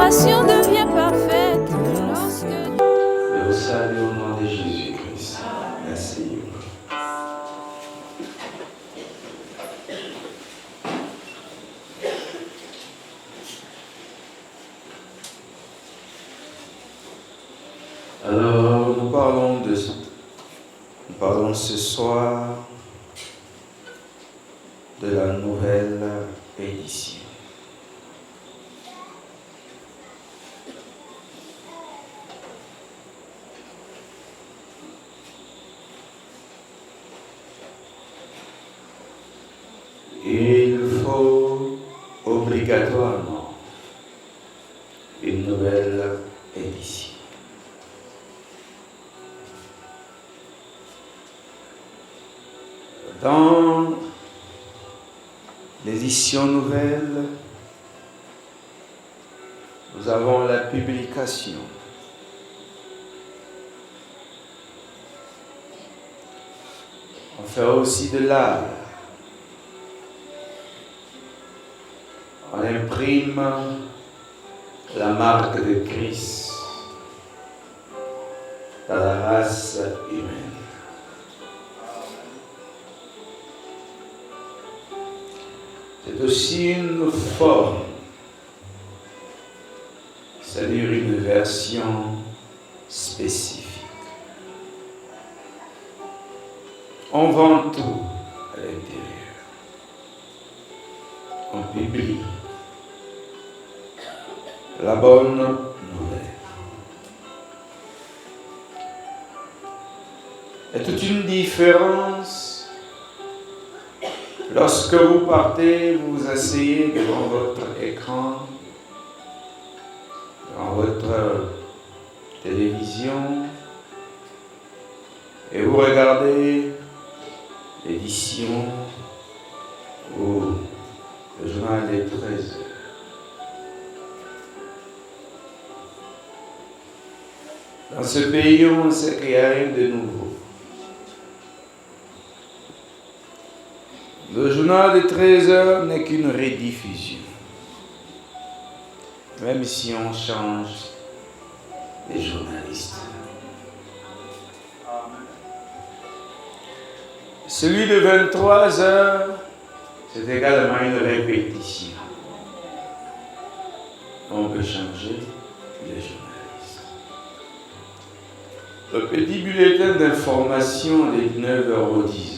relation devient parfaite lorsque... Et au salut au nom de Jésus-Christ. Merci. Alors, nous parlons ce soir de la nouvelle édition. Il faut obligatoirement une nouvelle édition. Dans l'édition nouvelle, nous avons la publication. On fait aussi de l'art. On imprime la marque de Christ dans la race humaine. C'est aussi une forme, c'est-à-dire une version spécifique. On vend tout à l'intérieur. On publie la bonne nouvelle. Il y a toute une différence. Lorsque vous partez, vous vous asseyez devant votre écran, devant votre télévision, et vous regardez l'édition ou le journal des 13 heures. Dans ce pays, on sait qu'il n'y a rien de nouveau. Le journal de 13 heures n'est qu'une rediffusion. Même si on change les journalistes. Celui de 23 heures, c'est également une répétition. On peut changer les journalistes. Le petit bulletin d'information des 9h au 10h.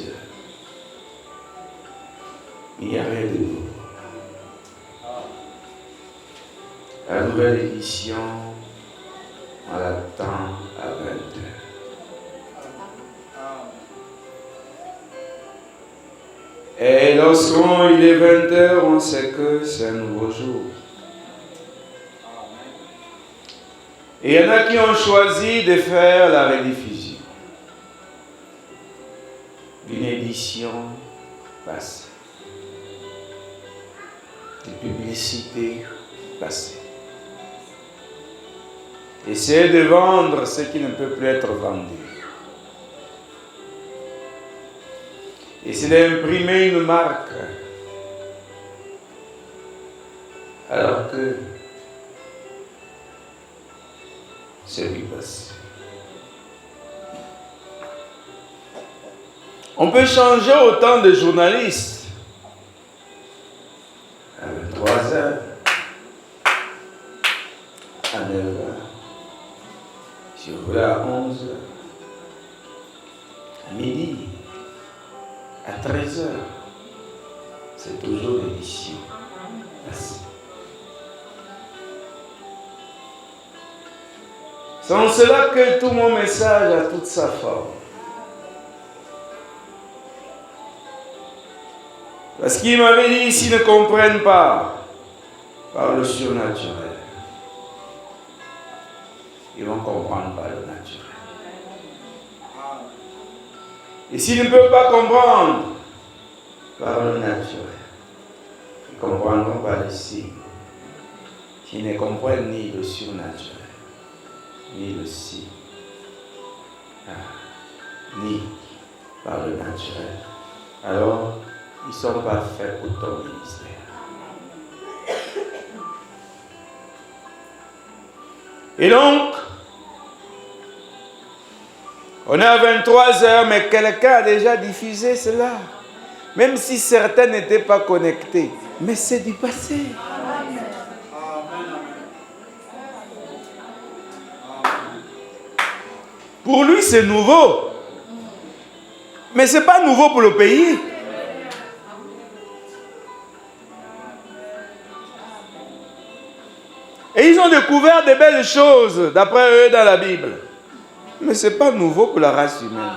Il n'y a rien de nouveau. La nouvelle édition, on l'attend à 20h. Et lorsqu'il est 20h, on sait que c'est un nouveau jour. Et il y en a qui ont choisi de faire la rediffusion d'une édition passée. De publicité passée. Essayer de vendre ce qui ne peut plus être vendu. Essayer d'imprimer une marque. Alors que c'est du passé. On peut changer autant de journalistes. À 23h, à 9h, si vous voulez à 11h, à midi, à 13h, c'est toujours l'édition. Merci. C'est en cela que tout mon message a toute sa forme. Parce qu'il m'avait dit, s'ils ne comprennent pas par le surnaturel, ils vont comprendre par le naturel. Et s'ils ne peuvent pas comprendre par le naturel, ils comprendront par les signes. S'ils ne comprennent ni le surnaturel, ni le signe, ni par le naturel, alors ils ne sont pas faits pour ton ministère. Et donc, on est à 23h, mais quelqu'un a déjà diffusé cela. Même si certains n'étaient pas connectés. Mais c'est du passé. Pour lui, c'est nouveau. Mais ce n'est pas nouveau pour le pays. Et ils ont découvert de belles choses, d'après eux, dans la Bible. Mais ce n'est pas nouveau pour la race humaine.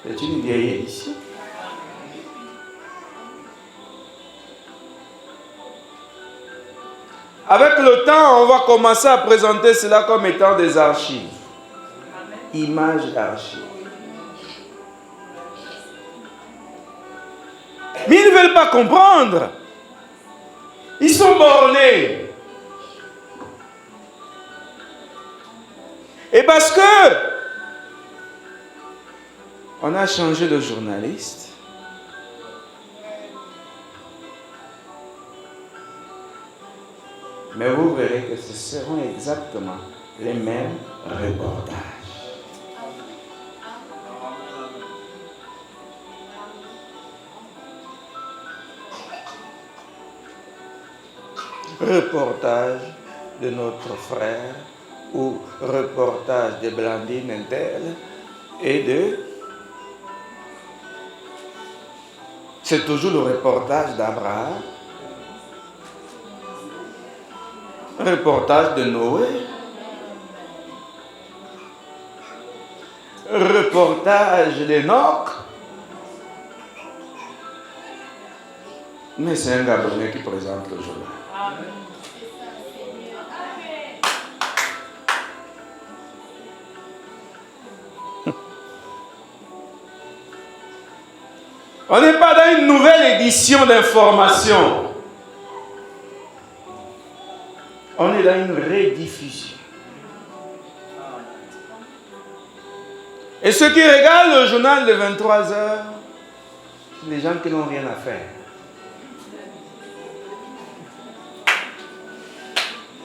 C'est une vieille édition. Avec le temps, on va commencer à présenter cela comme étant des archives. Images d'archives. Mais ils ne veulent pas comprendre. Ils sont bornés. Et parce que on a changé de journaliste, mais vous verrez que ce seront exactement les mêmes reportages. Reportage de notre frère ou reportage de Blandine Intel et de... C'est toujours le reportage d'Abraham, reportage de Noé, reportage d'Enoch. Mais c'est un Gabonais qui présente le journal. On n'est pas dans une nouvelle édition d'information. On est dans une rediffusion. Et ceux qui regardent le journal de 23 heures, c'est les gens qui n'ont rien à faire.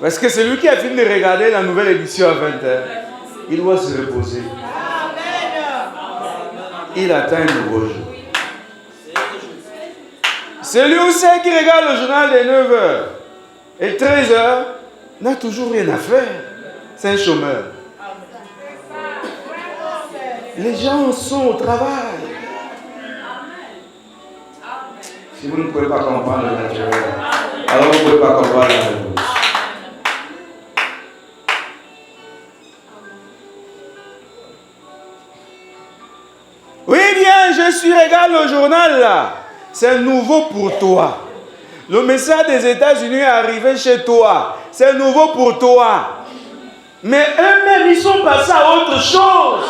Parce que celui qui a fini de regarder la nouvelle édition à 20 heures, il doit se reposer. Il attend un nouveau jour. Celui aussi qui regarde le journal de 9 heures et 13 heures n'a toujours rien à faire. C'est un chômeur. Les gens sont au travail. Si vous ne pouvez pas comprendre le naturel, alors vous ne pouvez pas comprendre la réponse. Oui, bien, regarde le journal là. C'est nouveau pour toi. Le message des États-Unis est arrivé chez toi. C'est nouveau pour toi. Mais eux-mêmes, ils sont passés à autre chose.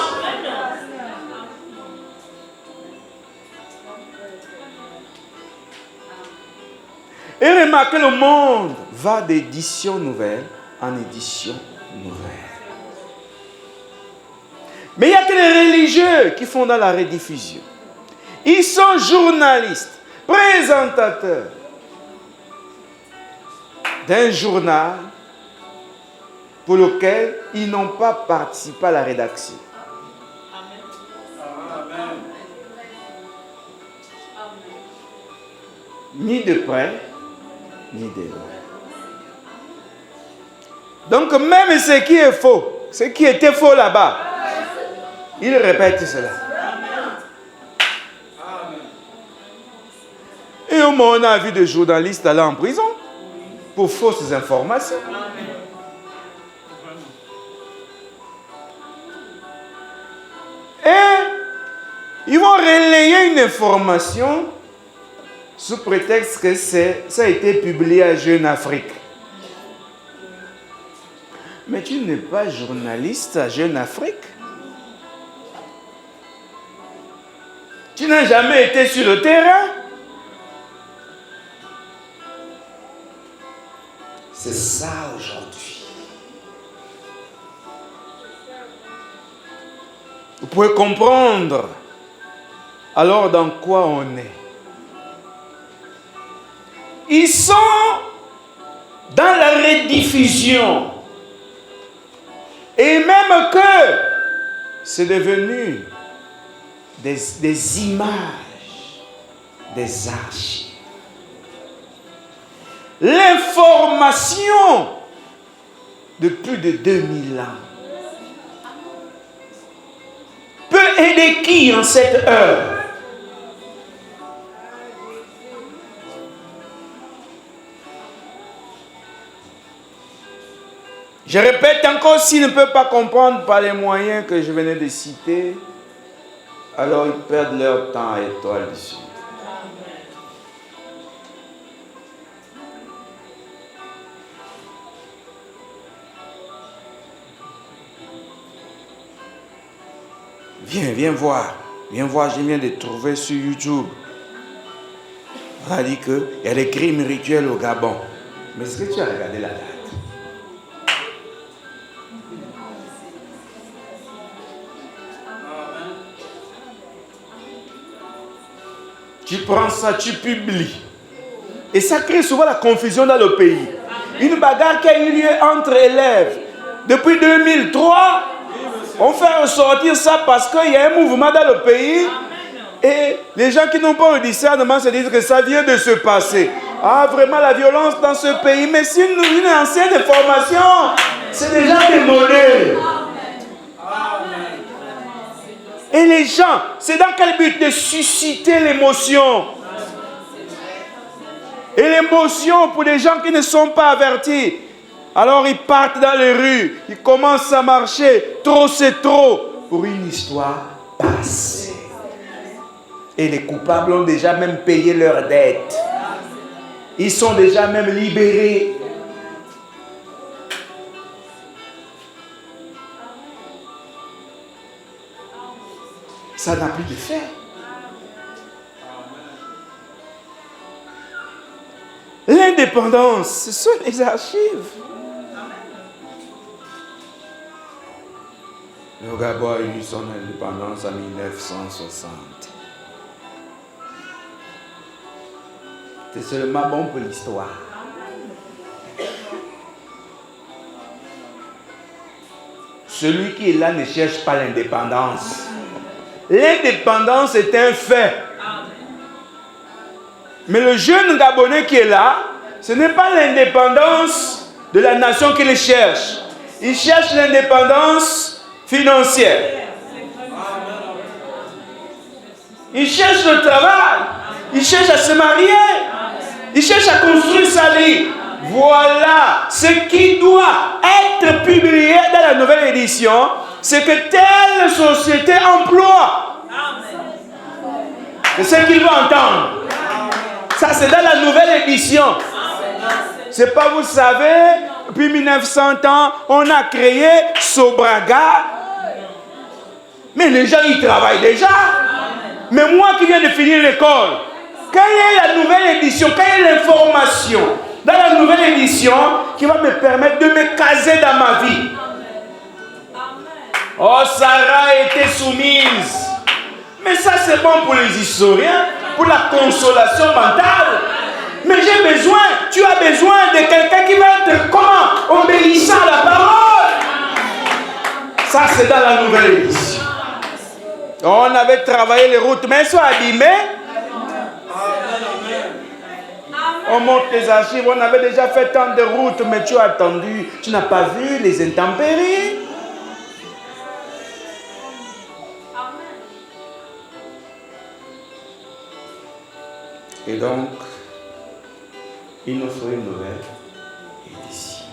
Et remarquez, le monde va d'édition nouvelle en édition nouvelle. Mais il n'y a que les religieux qui font dans la rediffusion. Ils sont journalistes, présentateurs d'un journal pour lequel ils n'ont pas participé à la rédaction. Amen. Ni de près, ni de loin. Donc même ce qui est faux, ce qui était faux là-bas, ils répètent cela. Et au moins on a vu des journalistes aller en prison pour fausses informations. Et ils vont relayer une information sous prétexte que ça a été publié à Jeune Afrique. Mais tu n'es pas journaliste à Jeune Afrique. Tu n'as jamais été sur le terrain. C'est ça aujourd'hui. Vous pouvez comprendre alors dans quoi on est. Ils sont dans la rediffusion. Et même que c'est devenu des images, des archives. L'information de plus de 2000 ans peut aider qui en cette heure? Je répète encore, s'ils ne peuvent pas comprendre par les moyens que je venais de citer, alors ils perdent leur temps à Étoile du Sud. Viens voir, je viens de trouver sur YouTube. On a dit qu'il y a des crimes rituels au Gabon. Mais est-ce que tu as regardé la date? Tu prends ça, tu publies. Et ça crée souvent la confusion dans le pays. Une bagarre qui a eu lieu entre élèves. Depuis 2003, on fait ressortir ça parce qu'il y a un mouvement dans le pays. Et les gens qui n'ont pas le discernement se disent que ça vient de se passer. Ah, vraiment la violence dans ce pays. Mais c'est une ancienne formation. C'est déjà des modèles. Et les gens, c'est dans quel but? De susciter l'émotion. Et l'émotion pour les gens qui ne sont pas avertis. Alors ils partent dans les rues, ils commencent à marcher. Trop c'est trop. Pour une histoire passée. Et les coupables ont déjà même payé leurs dettes. Ils sont déjà même libérés. Ça n'a plus de fait. L'indépendance, ce sont les archives. Le Gabon a eu son indépendance en 1960. C'est seulement bon pour l'histoire. Celui qui est là ne cherche pas l'indépendance. L'indépendance est un fait. Mais le jeune Gabonais qui est là, ce n'est pas l'indépendance de la nation qu'il cherche. Il cherche l'indépendance financière. Il cherche le travail. Il cherche à se marier. Il cherche à construire sa vie. Voilà ce qui doit être publié dans la nouvelle édition. C'est que telle société emploie. C'est ce qu'il va entendre. Ça, c'est dans la nouvelle édition. C'est pas, vous savez, depuis 1900 ans, on a créé Sobraga. Mais les gens, ils travaillent déjà. Mais moi qui viens de finir l'école, quelle est la nouvelle édition? Quelle est l'information dans la nouvelle édition qui va me permettre de me caser dans ma vie? Oh, Sarah était soumise. Mais ça, c'est bon pour les historiens, pour la consolation mentale. Mais j'ai besoin, tu as besoin de quelqu'un qui va être comment? Obéissant à la parole. Ça, c'est dans la nouvelle édition. On avait travaillé les routes, mais elles sont abîmées. On monte les archives, on avait déjà fait tant de routes, mais tu as attendu, tu n'as pas vu les intempéries. Et donc, il nous faut une nouvelle édition.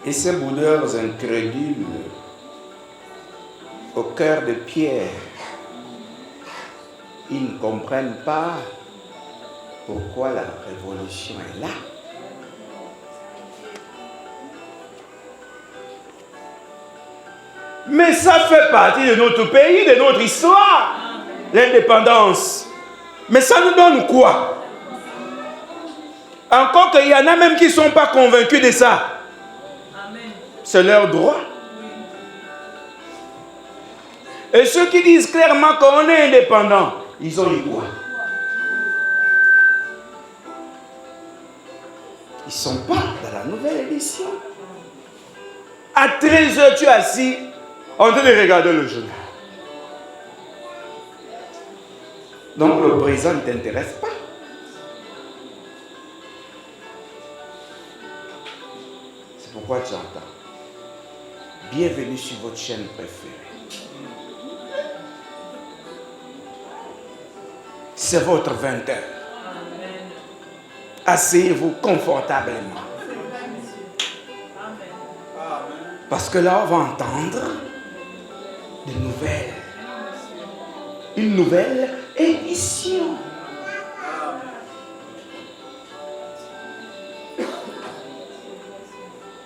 Et ces boudeurs incrédules, au cœur de pierre, ils ne comprennent pas pourquoi la révolution est là. Mais ça fait partie de notre pays, de notre histoire, l'indépendance. Mais ça nous donne quoi? Encore qu'il y en a même qui ne sont pas convaincus de ça. C'est leur droit. Et ceux qui disent clairement qu'on est indépendant, ils ont eu quoi? Ils ne sont pas dans la nouvelle édition. À 13h, tu es assis en train de regarder le journal. Donc le présent ne t'intéresse pas. C'est pourquoi tu entends. Bienvenue sur votre chaîne préférée. C'est votre 20h. Asseyez-vous confortablement. Parce que là, on va entendre des nouvelles. Une nouvelle édition.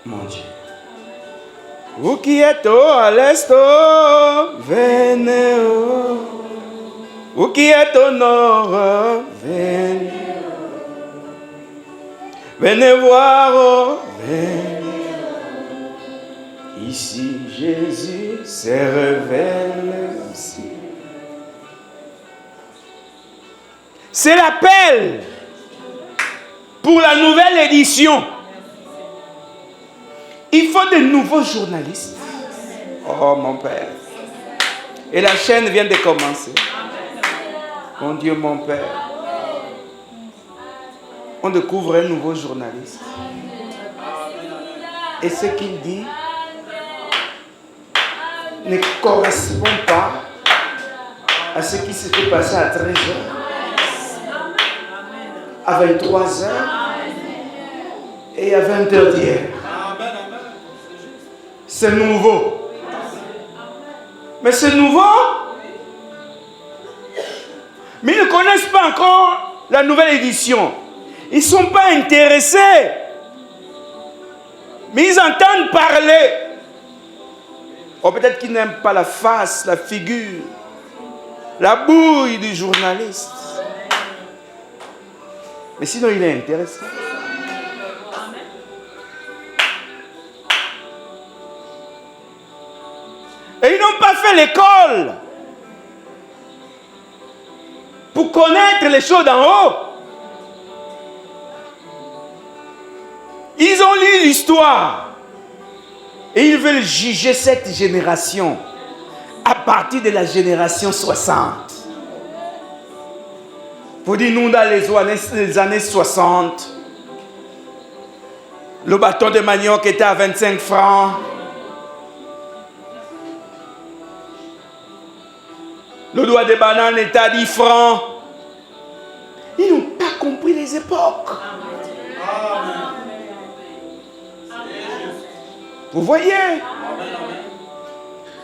Mon Dieu. Vous qui êtes à l'est, venez. Vous qui êtes au nord, venez. Venez voir, venez. Ici, Jésus se révèle aussi. C'est l'appel pour la nouvelle édition. Il faut de nouveaux journalistes. Oh mon Père. Et la chaîne vient de commencer. Mon Dieu, mon Père. On découvre un nouveau journaliste. Et ce qu'il dit ne correspond pas à ce qui s'était passé à 13h, à 23h et à 20h d'hier. C'est nouveau. Mais c'est nouveau. Mais ils ne connaissent pas encore la nouvelle édition. Ils ne sont pas intéressés. Mais ils entendent parler. Ou peut-être qu'ils n'aiment pas la face, la figure, la bouille du journaliste. Mais sinon, il est intéressé. Et ils n'ont pas fait l'école pour connaître les choses d'en haut. Ils ont lu l'histoire. Et ils veulent juger cette génération à partir de la génération 60. Vous dites, nous, dans les années 60, le bâton de manioc était à 25 francs. Le doigt de banane était à 10 francs. Ils n'ont pas compris les époques. Vous voyez?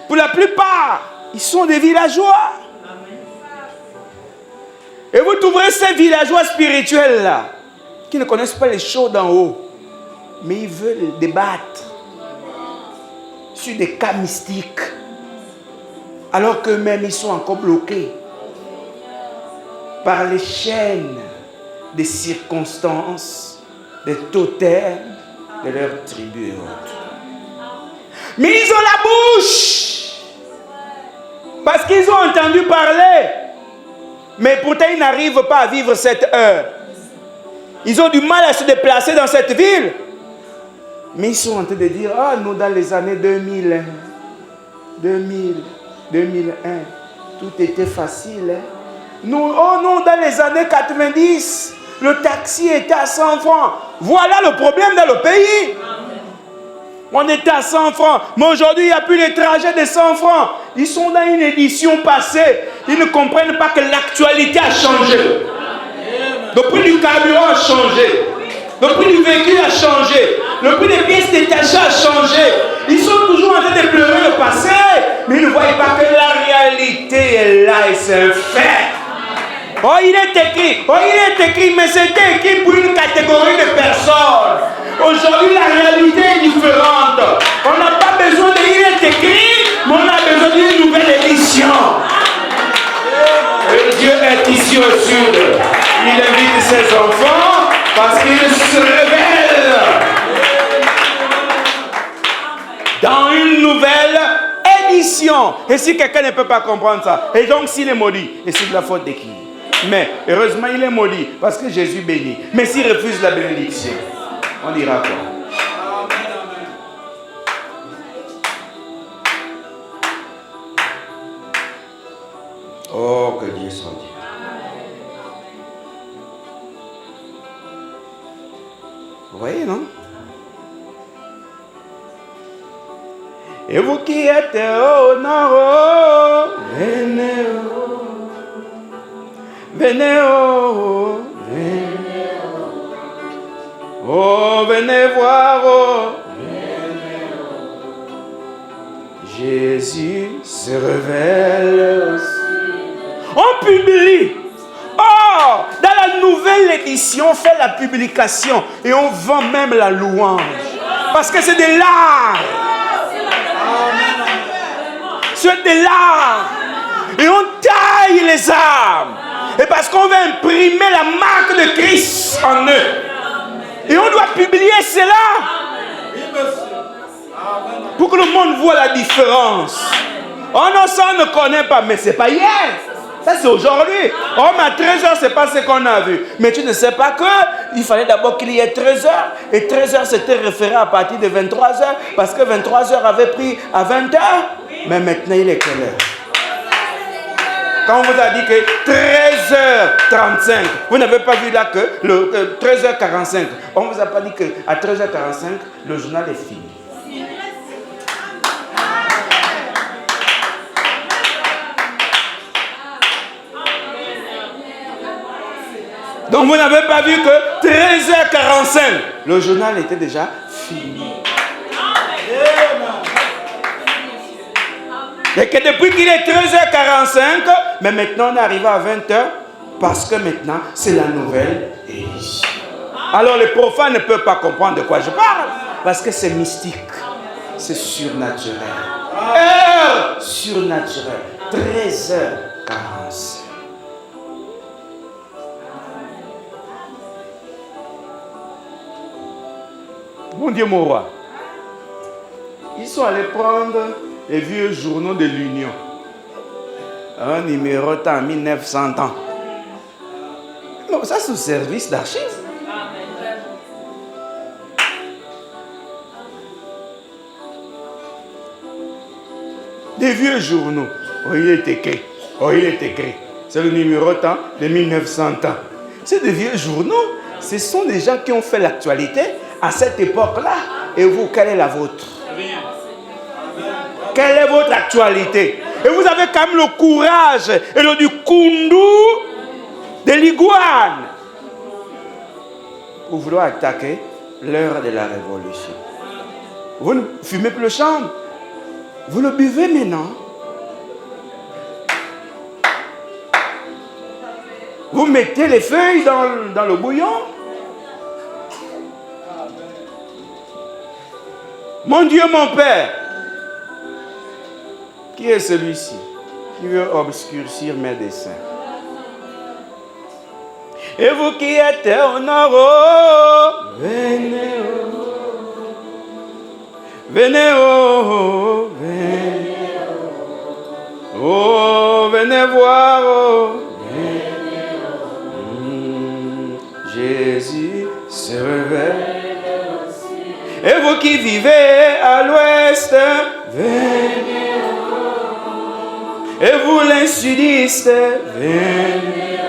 Pour la plupart, ils sont des villageois. Et vous trouverez ces villageois spirituels-là, qui ne connaissent pas les choses d'en haut, mais ils veulent débattre sur des cas mystiques, alors qu'eux-mêmes, ils sont encore bloqués par les chaînes des circonstances, des totems de leur tribu et autres. Mais ils ont la bouche parce qu'ils ont entendu parler. Mais pourtant, ils n'arrivent pas à vivre cette heure. Ils ont du mal à se déplacer dans cette ville. Mais ils sont en train de dire, ah, nous, dans les années 2000, 2001, tout était facile. Hein? Nous, oh non, dans les années 90, le taxi était à 100 francs. Voilà le problème dans le pays. On était à 100 francs, mais aujourd'hui, il n'y a plus les trajets de 100 francs. Ils sont dans une édition passée. Ils ne comprennent pas que l'actualité a changé. Le prix du carburant a changé. Le prix du véhicule a changé. Le prix des pièces détachées a changé. Ils sont toujours en train de pleurer le passé, mais ils ne voient pas que la réalité est là et c'est un fait. Oh, il est écrit, mais c'était écrit pour une catégorie de personnes. Aujourd'hui, la réalité est différente. On n'a pas besoin de il est écrit, mais on a besoin d'une nouvelle édition. Et Dieu est ici au sud. Il invite ses enfants parce qu'il se révèle dans une nouvelle édition. Et si quelqu'un ne peut pas comprendre ça, et donc s'il est maudit, et c'est de la faute de qui? Mais heureusement, il est maudit parce que Jésus bénit. Mais s'il refuse la bénédiction, On dira quoi? Oh, que Dieu soit Dieu. Vous voyez, non? Et vous qui êtes au nord, venez, venez, venez, oh, venez voir, Jésus se révèle aussi. On publie. Oh, dans la nouvelle édition, on fait la publication et on vend même la louange. Parce que c'est de l'art. C'est de l'art. Et on taille les âmes. Et parce qu'on veut imprimer la marque de Christ en eux. Et on doit publier cela. Pour que le monde voit la différence. Oh non, ça on ne connaît pas. Mais c'est pas hier. Ça c'est aujourd'hui. Oh, mais à 13h, c'est pas ce qu'on a vu. Mais tu ne sais pas qu'il fallait d'abord qu'il y ait 13h. Et 13h, c'était référé à partir de 23h. Parce que 23h avait pris à 20h. Mais maintenant, il est quelle heure? Quand on vous a dit que 13h35, vous n'avez pas vu là que le 13h45. On ne vous a pas dit qu'à 13h45, le journal est fini. Donc vous n'avez pas vu que 13h45, le journal était déjà fini. Et que depuis qu'il est 13h45, mais maintenant on est arrivé à 20h, parce que maintenant c'est la nouvelle édition. Alors les profanes ne peuvent pas comprendre de quoi je parle, parce que c'est mystique, c'est surnaturel. Heure surnaturelle, 13h45. Mon Dieu, mon roi. Ils sont allés prendre les vieux journaux de l'Union. Un numéro en 1900 ans. Non, ça c'est au service d'archives. Des vieux journaux. Oh, il est écrit. Oh, il est écrit. C'est le numéro de 1900 ans. C'est des vieux journaux. Ce sont des gens qui ont fait l'actualité à cette époque-là. Et vous, quelle est la vôtre? Quelle est votre actualité? Et vous avez quand même le courage et le du kundu de l'iguane pour vouloir attaquer l'heure de la révolution. Vous ne fumez plus le champ. Vous le buvez maintenant. Vous mettez les feuilles dans le bouillon. Mon Dieu, mon Père. Qui est celui-ci qui veut obscurcir mes desseins? Et vous qui êtes au nord, venez, venez, venez, oh, venez voir, Jésus se révèle. Et vous qui vivez à l'ouest, venez. Et vous les sudistes, venez.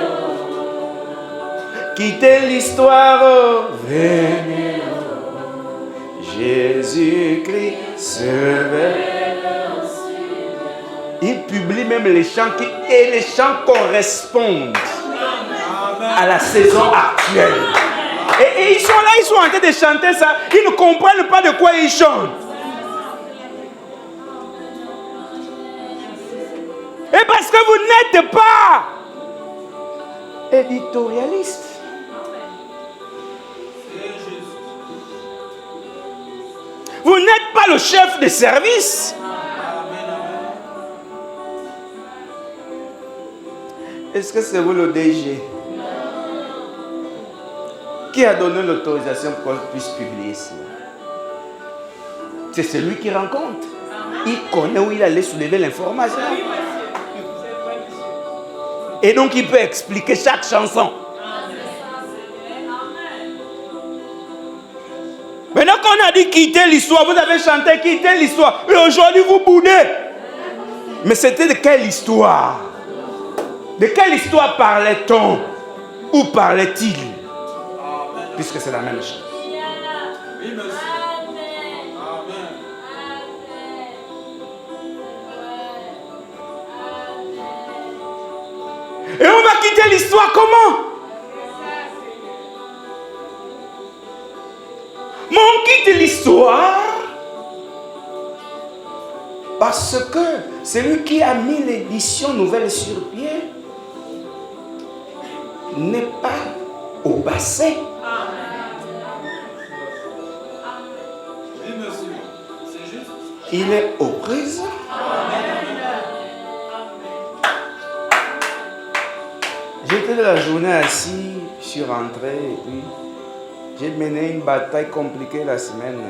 Quittez l'histoire, venez. Jésus-Christ se révèle. Il publie même les chants et les chants correspondent à la saison actuelle. Et ils sont là, ils sont en train de chanter ça. Ils ne comprennent pas de quoi ils chantent. Et parce que vous n'êtes pas éditorialiste. Vous n'êtes pas le chef de service. Est-ce que c'est vous le DG? Qui a donné l'autorisation pour qu'on puisse publier cela? C'est celui qui rencontre. Il connaît où il allait soulever l'information. Et donc il peut expliquer chaque chanson. Maintenant qu'on a dit quitter l'histoire, vous avez chanté quitter l'histoire. Et aujourd'hui, vous boudez. Mais c'était de quelle histoire? De quelle histoire parlait-on? Où parlait-il? Puisque c'est la même chose. Oui, monsieur. Amen. Et on va quitter l'histoire comment? Mais on quitte l'histoire parce que celui qui a mis l'édition nouvelle sur pied n'est pas au passé. Oui, monsieur. C'est juste. Il est au présent. J'étais de la journée assis, je suis rentré et puis j'ai mené une bataille compliquée la semaine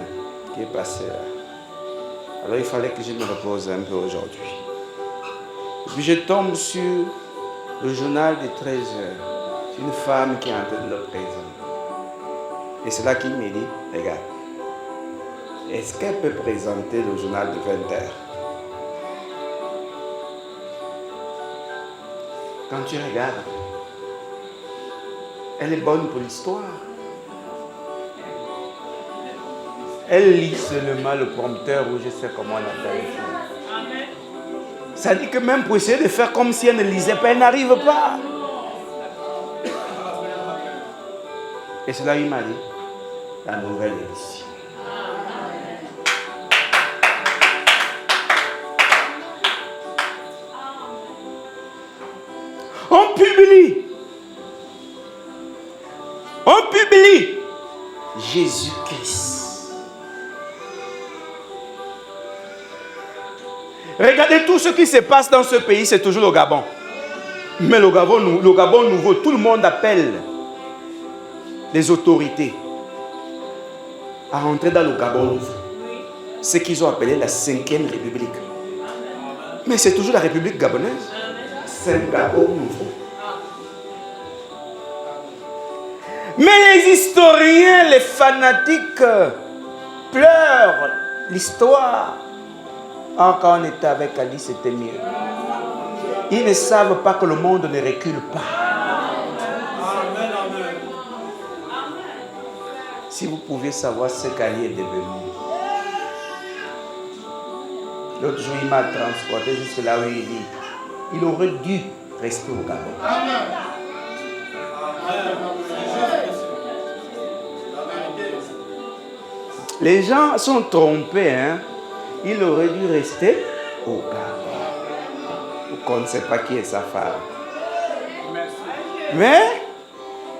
qui est passée là. Alors il fallait que je me repose un peu aujourd'hui. Et puis je tombe sur le journal des 13 heures. C'est une femme qui est en train de le présenter. Et c'est là qu'il me dit, regarde, est-ce qu'elle peut présenter le journal de 20 heures? Quand tu regardes, elle est bonne pour l'histoire. Elle lit seulement le prompteur ou je sais comment on appelle ça. Ça dit que même pour essayer de faire comme si elle ne lisait pas, elle n'arrive pas. Et cela, il m'a dit, la nouvelle édition. On publie Jésus-Christ. Regardez tout ce qui se passe dans ce pays, c'est toujours le Gabon. Mais le Gabon nouveau, tout le monde appelle les autorités à rentrer dans le Gabon nouveau. Ce qu'ils ont appelé la 5e République. Mais c'est toujours la République gabonaise. C'est un Gabon nouveau. Mais les historiens, les fanatiques pleurent l'histoire. Quand on était avec Ali, c'était mieux. Ils ne savent pas que le monde ne recule pas. Amen, amen. Si vous pouviez savoir ce qu'Ali est devenu. L'autre jour, il m'a transporté jusque là où il dit, il aurait dû rester au Gabon. Les gens sont trompés, hein. Il aurait dû rester au Gabon. On ne sait pas qui est sa femme. Mais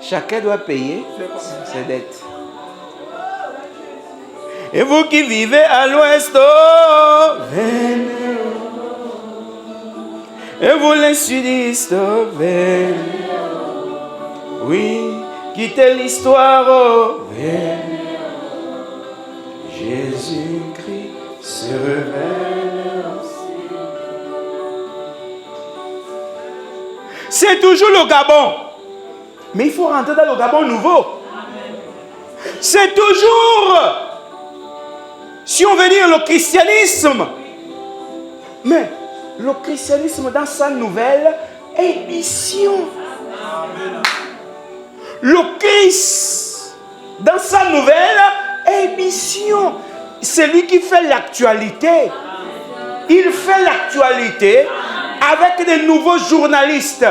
chacun doit payer ses dettes. Et vous qui vivez à l'ouest, oh, venez. Et vous les sudistes, oh, venez. Oui, quittez l'histoire, oh, venez. Jésus-Christ se révèle aussi. C'est toujours le Gabon. Mais il faut rentrer dans le Gabon nouveau. C'est toujours, si on veut dire le christianisme. Mais le christianisme dans sa nouvelle édition. Le Christ dans sa nouvelle émission. C'est lui qui fait l'actualité. Il fait l'actualité avec des nouveaux journalistes.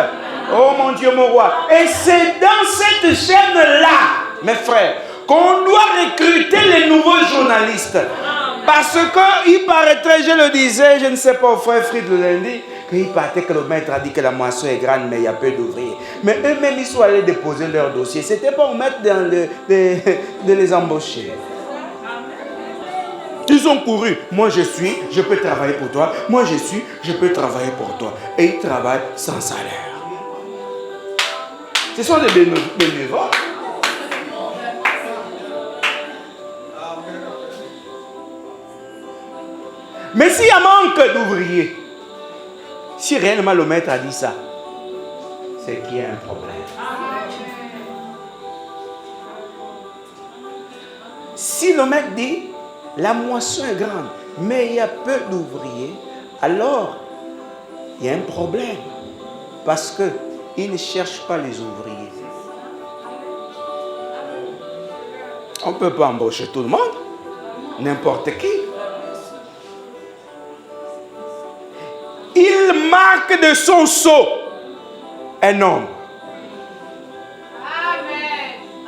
Oh mon Dieu, mon roi. Et c'est dans cette chaîne-là, mes frères, qu'on doit recruter les nouveaux journalistes. Parce qu'il paraîtrait, je le disais, je ne sais pas au frère Fried le lundi, qu'il paraîtrait que le maître a dit que la moisson est grande, mais il y a peu d'ouvriers. Mais eux-mêmes, ils sont allés déposer leur dossier. C'était pas au maître de les embaucher. Ils ont couru. Moi, je peux travailler pour toi. Moi, je peux travailler pour toi. Et ils travaillent sans salaire. Ce sont des bénévoles. Mais s'il y a manque d'ouvriers, si réellement le maître a dit ça, c'est qu'il y a un problème. Si le maître dit, la moisson est grande, mais il y a peu d'ouvriers, alors il y a un problème. Parce qu'il ne cherche pas les ouvriers. On ne peut pas embaucher tout le monde, n'importe qui. Il marque de son sceau un homme.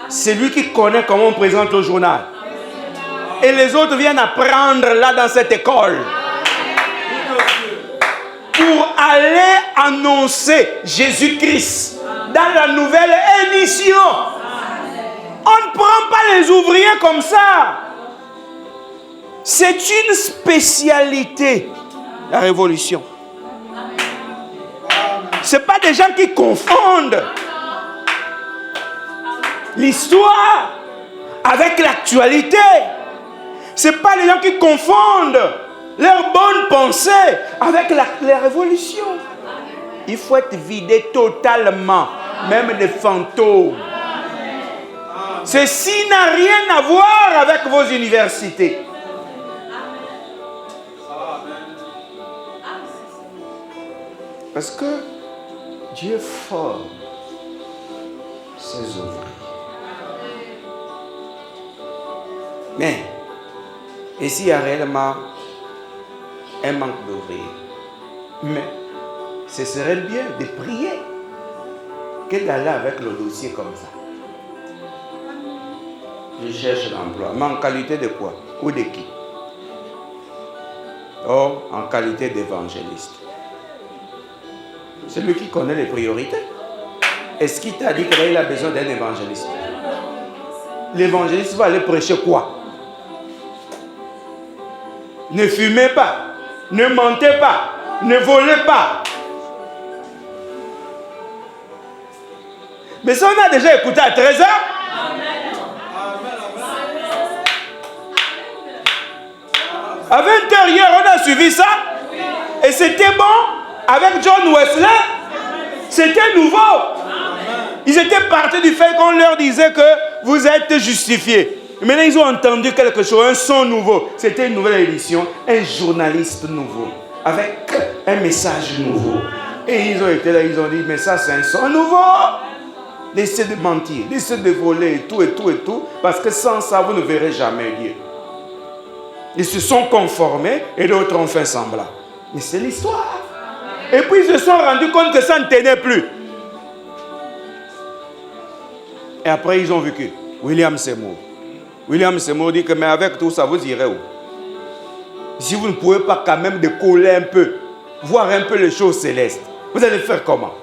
C'est lui qui connaît comment on présente le journal. Et les autres viennent apprendre là dans cette école. Pour aller annoncer Jésus-Christ dans la nouvelle édition. On ne prend pas les ouvriers comme ça. C'est une spécialité, la révolution. Ce n'est pas des gens qui confondent l'histoire avec l'actualité. Ce n'est pas les gens qui confondent leurs bonnes pensées avec la révolution. Il faut être vidé totalement, même des fantômes. Ceci n'a rien à voir avec vos universités. Parce que Dieu forme ses ouvriers. Mais, et s'il y a réellement un manque d'ouvriers, mais ce serait bien de prier que d'aller avec le dossier comme ça. Je cherche l'emploi. Mais en qualité de quoi? Ou de qui? Oh, en qualité d'évangéliste. C'est lui qui connaît les priorités. Est-ce qu'il t'a dit qu'il a besoin d'un évangéliste? L'évangéliste va aller prêcher quoi? Ne fumez pas, ne mentez pas, ne volez pas. Mais ça, on a déjà écouté à 13h. À 20h hier, on a suivi ça. Et c'était bon. Avec John Wesley, c'était nouveau. Ils étaient partis du fait qu'on leur disait que vous êtes justifiés. Maintenant, ils ont entendu quelque chose, un son nouveau. C'était une nouvelle édition, un journaliste nouveau, avec un message nouveau. Et ils ont été là, ils ont dit, mais ça c'est un son nouveau. Laissez de mentir, laissez de voler et tout, et tout, et tout. Parce que sans ça, vous ne verrez jamais Dieu. Ils se sont conformés et d'autres ont fait semblant. Mais c'est l'histoire. Et puis ils se sont rendus compte que ça ne tenait plus. Et après ils ont vu que William Seymour. William Seymour dit que mais avec tout ça, vous irez où? Si vous ne pouvez pas quand même décoller un peu, voir un peu les choses célestes, vous allez faire comment?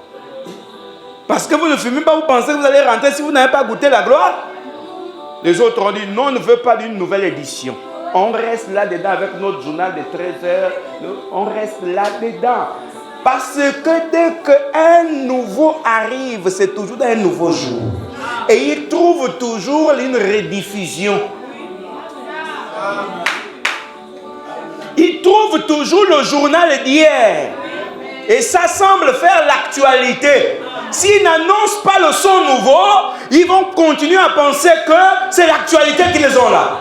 Parce que vous ne fumez pas, vous pensez que vous allez rentrer si vous n'avez pas goûté la gloire? Les autres ont dit non, on ne veut pas d'une nouvelle édition. On reste là-dedans avec notre journal de 13h. On reste là-dedans. Parce que dès qu'un nouveau arrive, c'est toujours un nouveau jour. Et il trouve toujours une rediffusion. Il trouve toujours le journal d'hier. Et ça semble faire l'actualité. S'ils n'annoncent pas le son nouveau, ils vont continuer à penser que c'est l'actualité qu'ils ont là.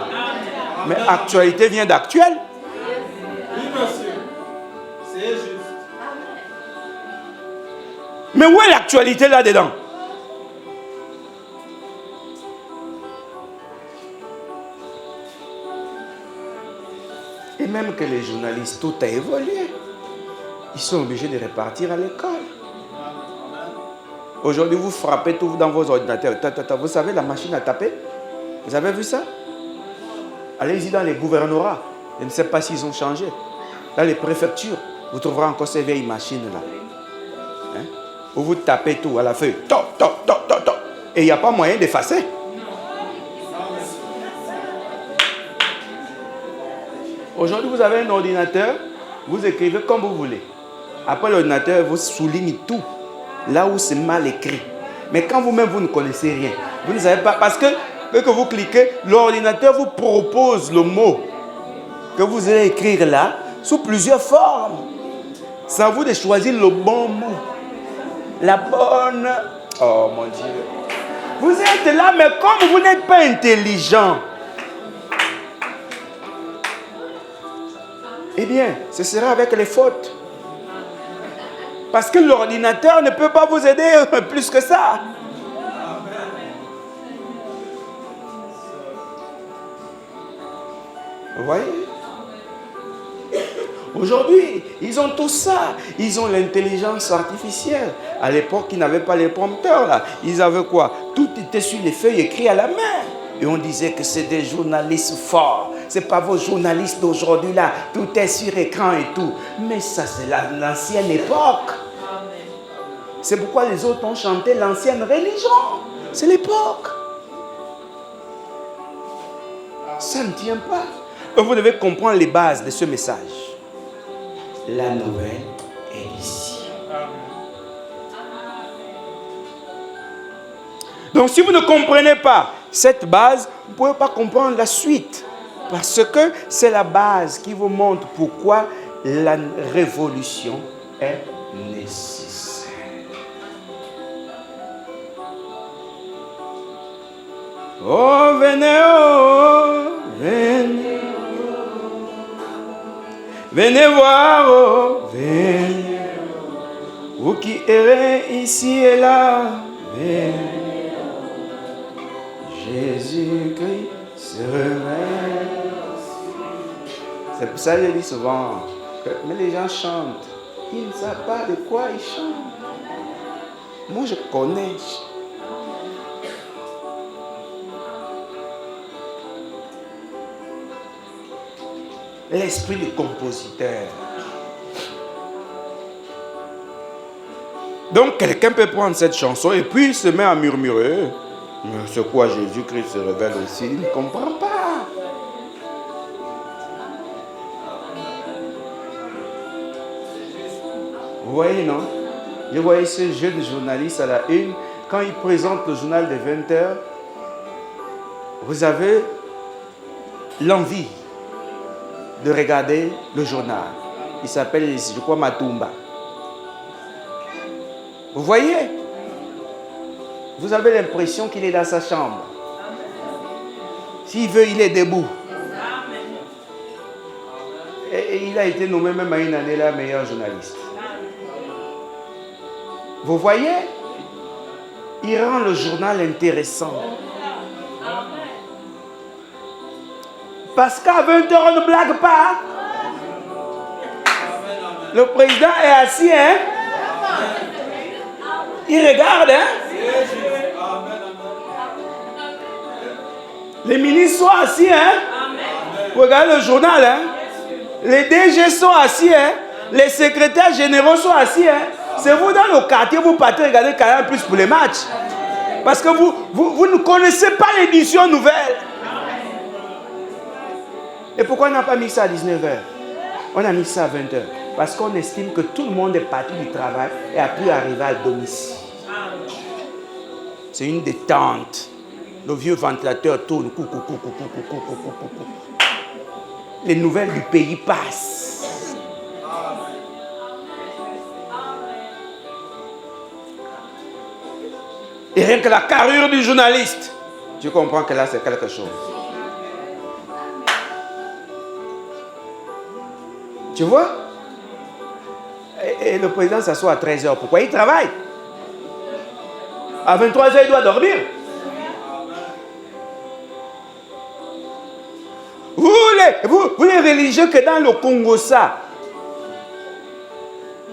Mais actualité vient d'actuel. Oui, monsieur. C'est juste. Mais où est l'actualité là-dedans? Et même que les journalistes, tout a évolué. Ils sont obligés de repartir à l'école. Aujourd'hui, vous frappez tout dans vos ordinateurs. Vous savez, la machine à taper? Vous avez vu ça? Allez-y dans les gouvernorats. Je ne sais pas s'ils ont changé. Dans les préfectures, vous trouverez encore ces vieilles machines-là. Hein? Où vous tapez tout à la feuille. Toc, toc, toc, toc, toc. Et il n'y a pas moyen d'effacer. Aujourd'hui, vous avez un ordinateur. Vous écrivez comme vous voulez. Après, l'ordinateur vous souligne tout. Là où c'est mal écrit. Mais quand vous-même, vous ne connaissez rien. Vous ne savez pas. Parce que dès que vous cliquez, l'ordinateur vous propose le mot que vous allez écrire là sous plusieurs formes. C'est à vous de choisir le bon mot. La bonne... Oh mon Dieu. Vous êtes là, mais comme vous n'êtes pas intelligent, eh bien, ce sera avec les fautes. Parce que l'ordinateur ne peut pas vous aider plus que ça. Vous voyez? Aujourd'hui, ils ont tout ça. Ils ont l'intelligence artificielle. À l'époque, ils n'avaient pas les prompteurs là. Ils avaient quoi? Tout était sur les feuilles écrites à la main. Et on disait que c'est des journalistes forts. Ce n'est pas vos journalistes d'aujourd'hui là. Tout est sur écran et tout. Mais ça, c'est l'ancienne époque. C'est pourquoi les autres ont chanté l'ancienne religion. C'est l'époque. Ça ne tient pas. Donc vous devez comprendre les bases de ce message. La nouvelle est ici. Donc si vous ne comprenez pas cette base, vous ne pouvez pas comprendre la suite. Parce que c'est la base qui vous montre pourquoi la révolution est nécessaire. Oh, venez, oh, venez. Venez voir, oh, venez. Vous qui errez ici et là, venez. Jésus-Christ se révèle. C'est pour ça que je dis souvent que mais les gens chantent. Ils ne savent pas de quoi ils chantent. Moi, je connais. L'esprit du compositeur. Donc, quelqu'un peut prendre cette chanson et puis se met à murmurer. Mais c'est quoi Jésus-Christ se révèle aussi? Il ne comprend pas. Vous voyez, non? Je voyais ce jeune journaliste à la une. Quand il présente le journal de 20h, vous avez l'envie de regarder le journal. Il s'appelle, je crois, Matumba. Vous voyez? Vous avez l'impression qu'il est dans sa chambre. S'il veut, il est debout. Et il a été nommé même à une année là meilleur journaliste. Vous voyez? Il rend le journal intéressant. Parce qu'à 20h, on ne blague pas. Le président est assis, hein? Il regarde, hein? Les ministres sont assis, hein? Regardez le journal, hein? Les DG sont assis, hein? Les secrétaires généraux sont assis, hein? C'est vous dans le quartier, vous partez regarder Canal Plus pour les matchs. Parce que vous ne connaissez pas l'édition nouvelle. Et pourquoi on n'a pas mis ça à 19h? On a mis ça à 20h. Parce qu'on estime que tout le monde est parti du travail et a pu arriver à domicile. C'est une détente. Le vieux ventilateur tourne. Les nouvelles du pays passent. Et rien que la carrure du journaliste, tu comprends que là c'est quelque chose. Tu vois? Et le président s'assoit à 13h. Pourquoi? Il travaille. À 23h, il doit dormir. Vous les religieux que dans le Congo, ça.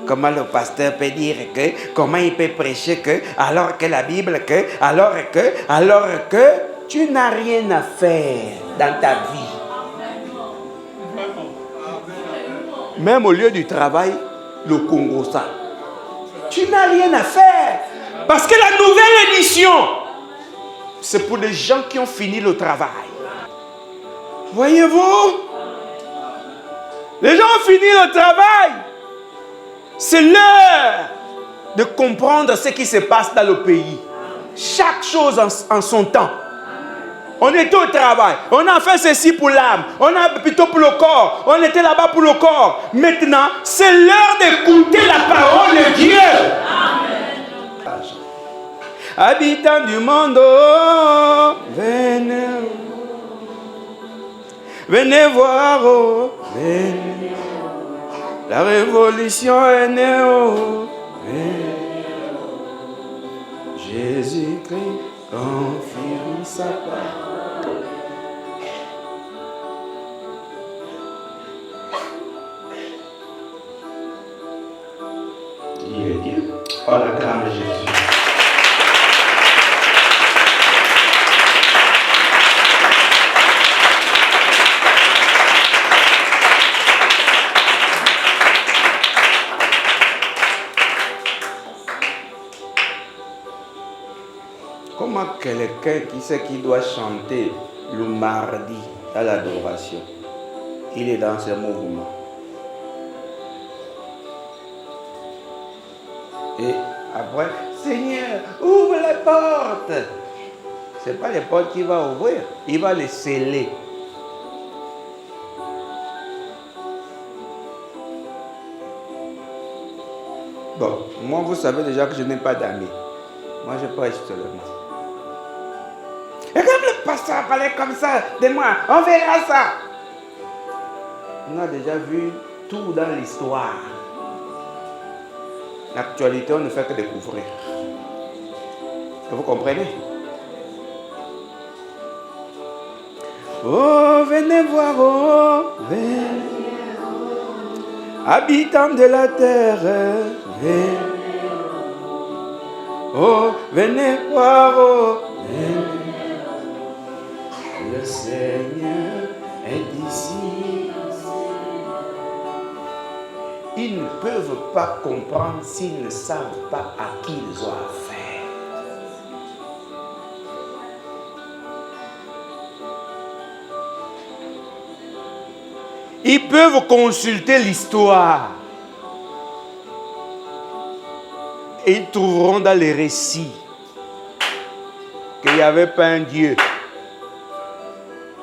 Comment le pasteur peut dire que, comment il peut prêcher que, alors que la Bible que, alors que, tu n'as rien à faire dans ta vie. Même au lieu du travail, le Congo, ça. Tu n'as rien à faire. Parce que la nouvelle édition, c'est pour les gens qui ont fini le travail. Voyez-vous? Les gens ont fini le travail. C'est l'heure de comprendre ce qui se passe dans le pays. Chaque chose en son temps. On était au travail. On a fait ceci pour l'âme. On a plutôt pour le corps. On était là-bas pour le corps. Maintenant, c'est l'heure d'écouter la parole de Dieu. Amen. Habitants du monde, oh, venez. Venez voir, oh, venez. La révolution est née. Oh, Jésus-Christ confirme sa parole. Il est Dieu. Oh, la grâce de Jésus. Comment quelqu'un qui sait qu'il doit chanter le mardi à l'adoration, il est dans ce mouvement. Et après, Seigneur, ouvre les portes. Ce n'est pas les portes qu'il va ouvrir, il va les sceller. Bon, moi vous savez déjà que je n'ai pas d'amis. Moi je prêche seulement. Et comme le pasteur parlait comme ça de moi, on verra ça. On a déjà vu tout dans l'histoire. L'actualité, on ne fait que découvrir. Vous comprenez? Oh, venez voir, oh, venez. Habitants de la terre, venez. Oh, venez voir, oh, venez. Le Seigneur est ici. Ils ne peuvent pas comprendre s'ils ne savent pas à qui ils ont affaire. Ils peuvent consulter l'histoire. Et ils trouveront dans les récits qu'il n'y avait pas un Dieu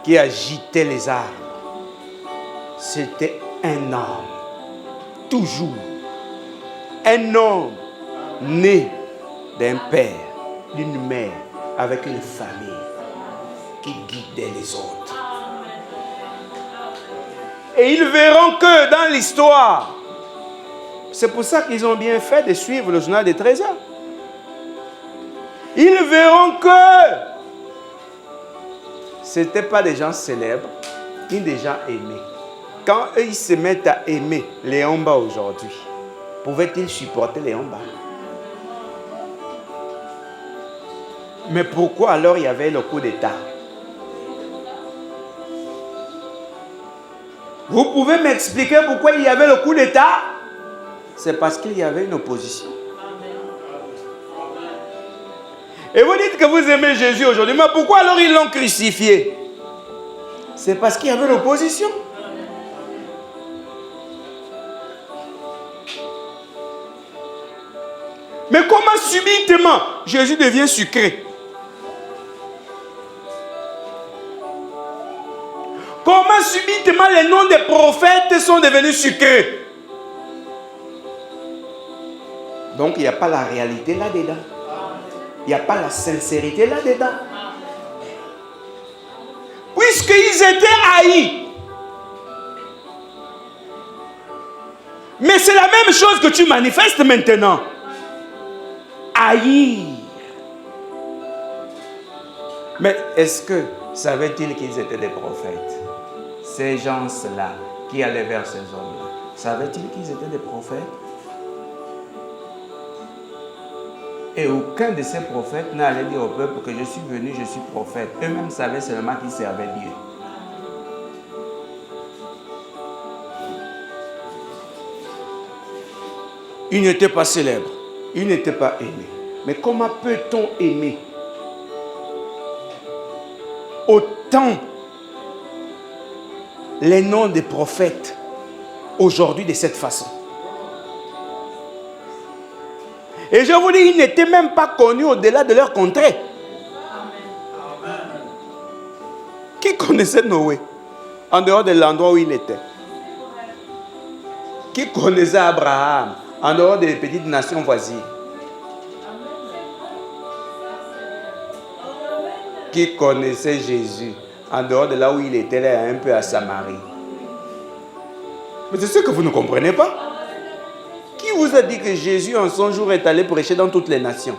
qui agitait les arbres. C'était un homme. Toujours. Un homme né d'un père, d'une mère, avec une famille qui guidait les autres. Et ils verront que dans l'histoire, c'est pour ça qu'ils ont bien fait de suivre le journal des 13 heures. Ils verront que ce n'étaient pas des gens célèbres, ni des gens aimés. Quand eux, ils se mettent à aimer les Homba aujourd'hui, pouvaient-ils supporter les Homba? Mais pourquoi alors il y avait le coup d'État? Vous pouvez m'expliquer pourquoi il y avait le coup d'État? C'est parce qu'il y avait une opposition. Et vous dites que vous aimez Jésus aujourd'hui, mais pourquoi alors ils l'ont crucifié? C'est parce qu'il y avait l'opposition. Mais comment subitement Jésus devient sucré? Comment subitement les noms des prophètes sont devenus sucrés? Donc il n'y a pas la réalité là-dedans. Il n'y a pas la sincérité là-dedans. Puisqu'ils étaient haïs. Mais c'est la même chose que tu manifestes maintenant. Haïr. Mais est-ce que savaient-ils qu'ils étaient des prophètes? Ces gens-là qui allaient vers ces hommes-là, savaient-ils qu'ils étaient des prophètes? Et aucun de ces prophètes n'allait dire au peuple que je suis venu, je suis prophète. Eux-mêmes savaient seulement qu'ils servaient Dieu. Ils n'étaient pas célèbres, ils n'étaient pas aimés. Mais comment peut-on aimer autant les noms des prophètes aujourd'hui de cette façon? Et je vous dis, ils n'étaient même pas connus au-delà de leur contrée. Amen. Qui connaissait Noé en dehors de l'endroit où il était? Qui connaissait Abraham en dehors des petites nations voisines? Qui connaissait Jésus en dehors de là où il était, là, un peu à Samarie? Mais c'est ce que vous ne comprenez pas. Qui vous a dit que Jésus en son jour est allé prêcher dans toutes les nations?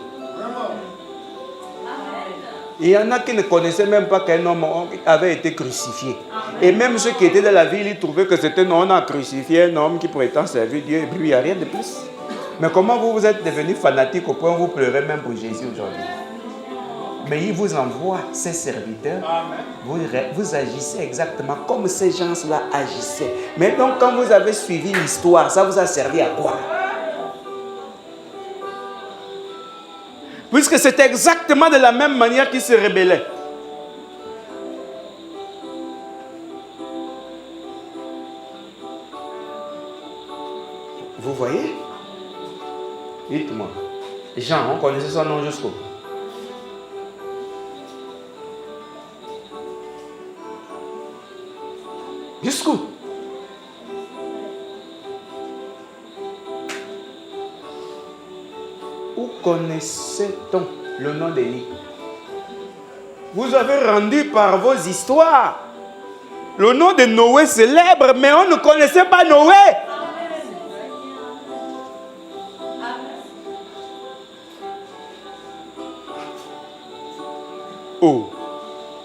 Il y en a qui ne connaissaient même pas qu'un homme avait été crucifié. Et même ceux qui étaient dans la ville, ils trouvaient que c'était un homme, on a crucifié un homme qui prétend servir Dieu. Et puis il n'y a rien de plus. Mais comment vous êtes devenus fanatiques au point où vous pleurez même pour Jésus aujourd'hui? Mais il vous envoie ses serviteurs. Vous agissez exactement comme ces gens-là agissaient. Mais donc quand vous avez suivi l'histoire, ça vous a servi à quoi? Puisque c'est exactement de la même manière qu'ils se rebellaient. Vous voyez? Dites-moi. Jean, on connaissait son nom jusqu'où? Jusqu'où? Où connaissait-on le nom d'Élie? Vous avez rendu par vos histoires le nom de Noé célèbre, mais on ne connaissait pas Noé. Oh,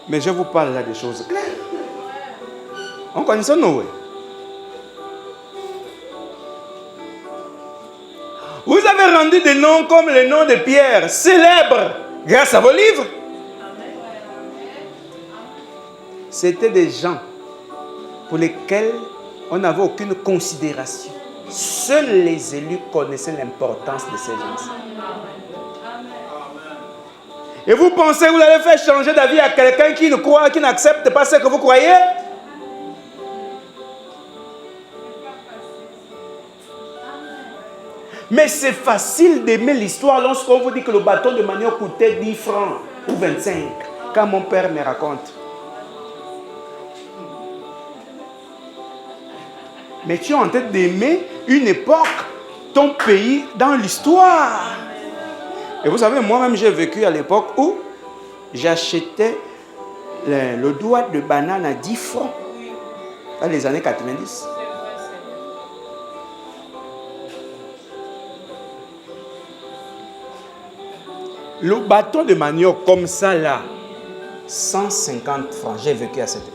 mais je vous parle là des choses claires. On connaissait Noé. Vous avez rendu des noms comme le nom de Pierre, célèbres, grâce à vos livres. C'était des gens pour lesquels on n'avait aucune considération. Seuls les élus connaissaient l'importance de ces gens. Et vous pensez que vous allez faire changer d'avis à quelqu'un qui ne croit, qui n'accepte pas ce que vous croyez? Mais c'est facile d'aimer l'histoire lorsqu'on vous dit que le bâton de manioc coûtait 10 francs ou 25, quand mon père me raconte. Mais tu es en train d'aimer une époque, ton pays, dans l'histoire. Et vous savez, moi-même, j'ai vécu à l'époque où j'achetais le doigt de banane à 10 francs, dans les années 90. Le bâton de manioc comme ça là, 150 francs. J'ai vécu à cette époque.